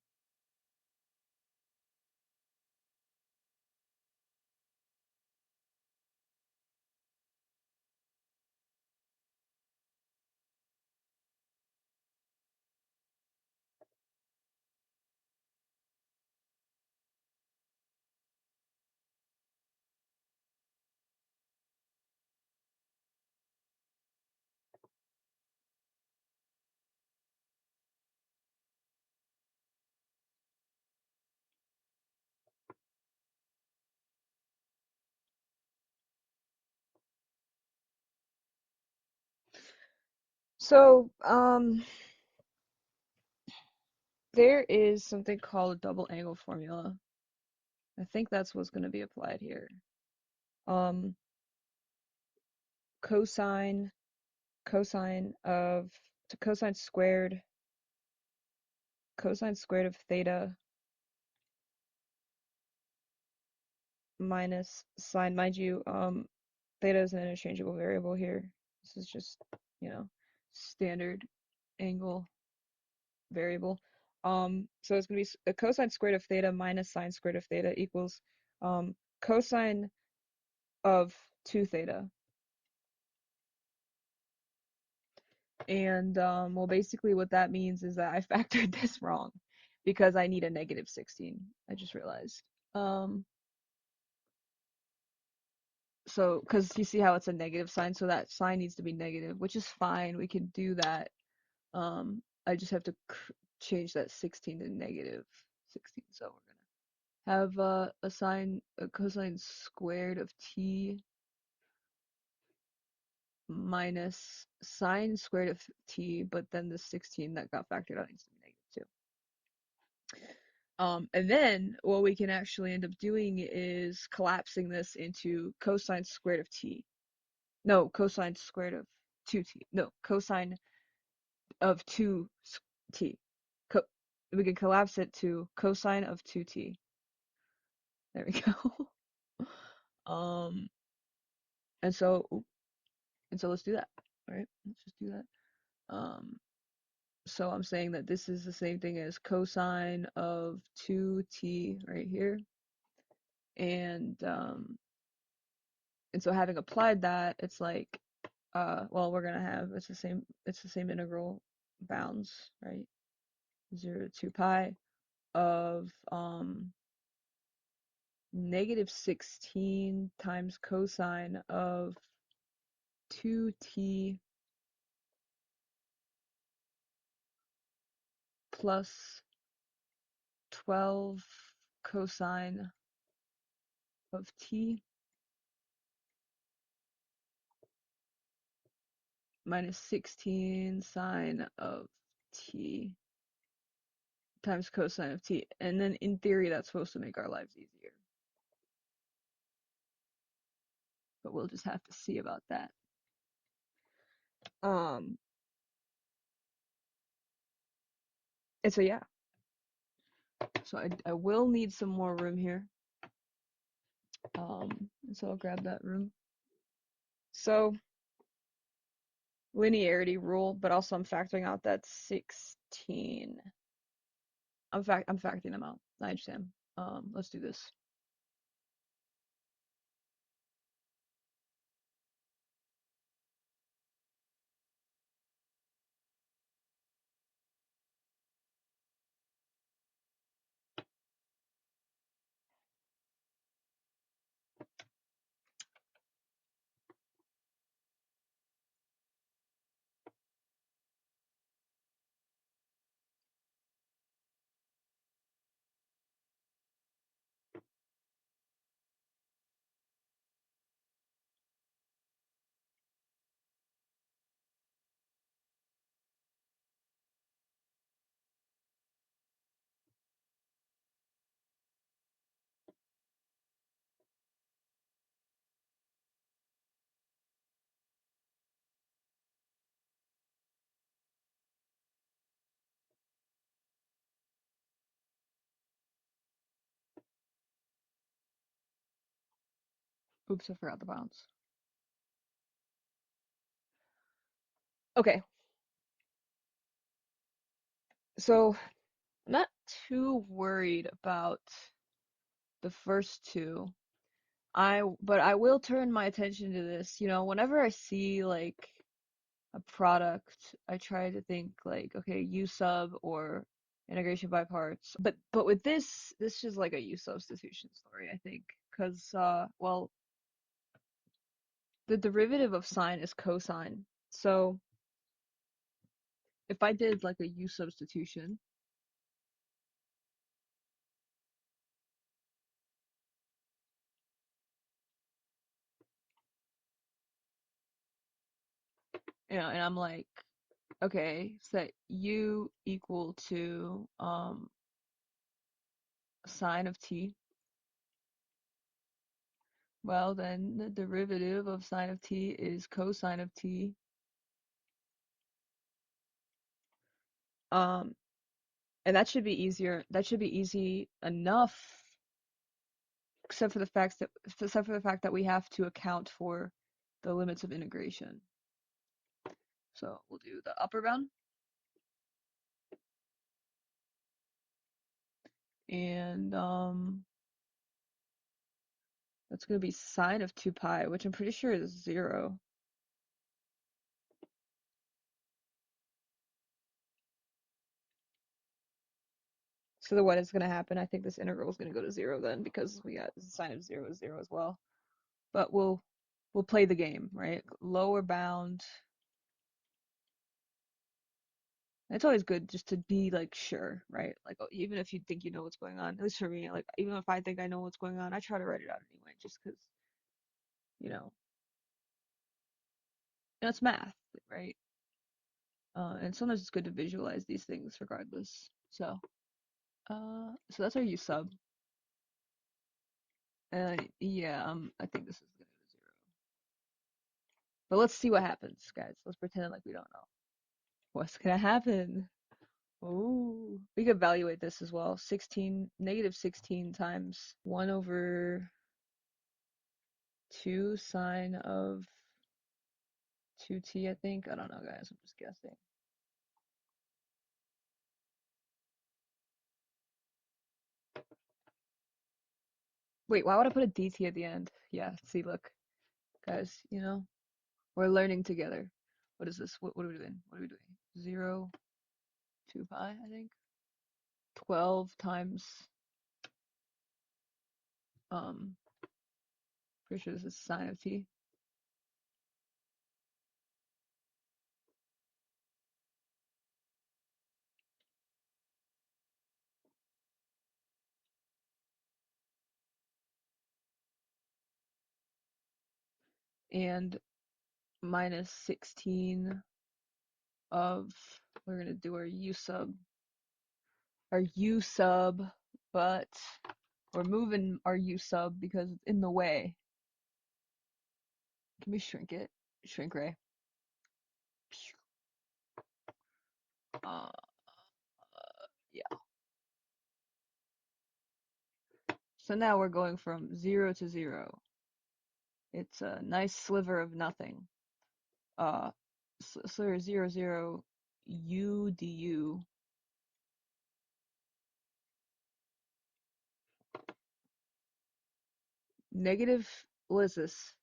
So, there is something called a double angle formula. I think that's what's going to be applied here. Um, cosine, cosine of, to cosine squared of theta minus sine. Mind you, theta is an interchangeable variable here. This is just, you know, standard angle variable. So it's going to be a cosine squared of theta minus sine squared of theta equals cosine of 2 theta. And well, basically what that means is that I factored this wrong because I need a negative 16. I just realized. Um, So, because you see how it's a negative sign, so that sign needs to be negative, which is fine. We can do that. I just have to change that 16 to negative 16. So we're gonna have a sine, a cosine squared of t minus sine squared of t, but then the 16 that got factored out needs to be negative 2. And then what we can actually end up doing is collapsing this into cosine squared of t. No, cosine squared of 2t. No, cosine of 2t. Co we can collapse it to cosine of 2t. There we go. Um, and so, let's do that. All right, let's just do that. So I'm saying that this is the same thing as cosine of 2t right here. And so having applied that, it's like, well, we're gonna have, it's the same integral bounds, right? 0 to 2 pi of negative 16 times cosine of 2t plus 12 cosine of t minus 16 sine of t times cosine of t. And then in theory, that's supposed to make our lives easier. But we'll just have to see about that. Um, and so yeah. So I will need some more room here. And so I'll grab that room. So linearity rule, but also I'm factoring out that 16. I'm factoring them out. I understand. Let's do this. Oops, I forgot the bounds. Okay, so I'm not too worried about the first two. But I will turn my attention to this. Whenever I see like a product, I try to think like, okay, U sub or integration by parts. But with this is like a U substitution story, I think, because well, the derivative of sine is cosine. So if I did like a U substitution, and I'm like, okay, set U equal to sine of t. Well, then the derivative of sine of t is cosine of t. Um, and that should be easier. That should be easy enough, except for the fact that we have to account for the limits of integration. So we'll do the upper bound, and that's gonna be sine of 2 pi, which I'm pretty sure is 0. So what is gonna happen? I think this integral is gonna go to 0 then, because we got sine of 0 is 0 as well. But we'll we'll play the game, right? Lower bound. It's always good just to be like sure, right? Like even if you think you know what's going on, at least for me, like even if I think I know what's going on, I try to write it out anyway, just because, you know, it's math, right? And sometimes it's good to visualize these things regardless. So that's our U sub. And yeah, I think this is gonna go to zero. But let's see what happens, guys. Let's pretend like we don't know. What's gonna happen? Oh, we could evaluate this as well. 16, negative 16 times 1 over 2 sine of 2t, I think. I don't know, guys. I'm just guessing. Wait, why would I put a dt at the end? Yeah, see, look, guys, we're learning together. What is this? What are we doing? What are we doing? 0, 2 pi, I think. 12 times, um, pretty sure this is sine of t. And minus 16 of, we're going to do our u sub, but we're moving our u sub because it's in the way. Can we shrink it? Shrink ray. Uh, yeah. So now we're going from 0 to 0. It's a nice sliver of nothing. Sliver 0, 0, u du. Negative, what is this?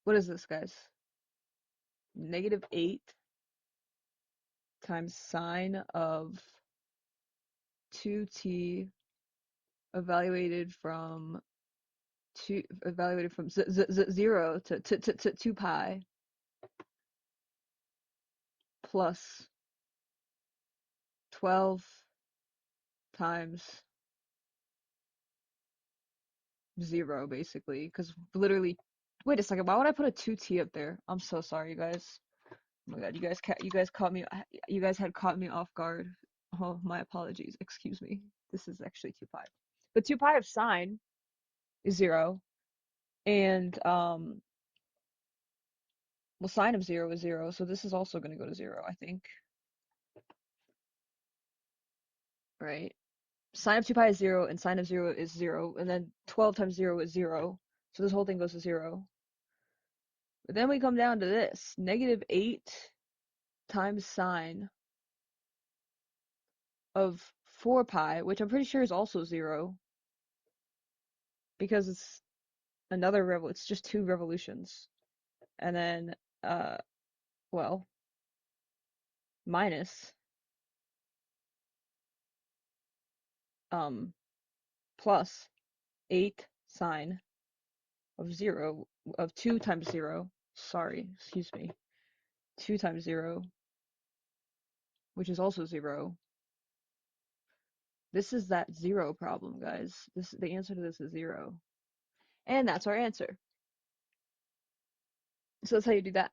What is this, guys? Negative 8 times sine of 2t evaluated from 0 to 2 pi plus 12 times 0, basically, because literally, wait a second, why would I put a 2t up there? I'm so sorry, you guys. Oh my god, you guys caught me, you guys had caught me off guard. Oh, my apologies, excuse me. This is actually 2 pi. But 2 pi of sine is 0, and well, sine of 0 is 0, so this is also going to go to 0, I think, right? Sine of 2 pi is 0, and sine of 0 is 0, and then 12 times 0 is 0, so this whole thing goes to 0. But then we come down to this, negative 8 times sine of 4 pi, which I'm pretty sure is also 0, because it's it's just 2 revolutions. And then, uh, well, minus, um, plus 8 sine of 0, of 2 times 0, sorry, excuse me, 2 times 0, which is also 0. This is that 0 problem, guys. The answer to this is 0. And that's our answer. So that's how you do that.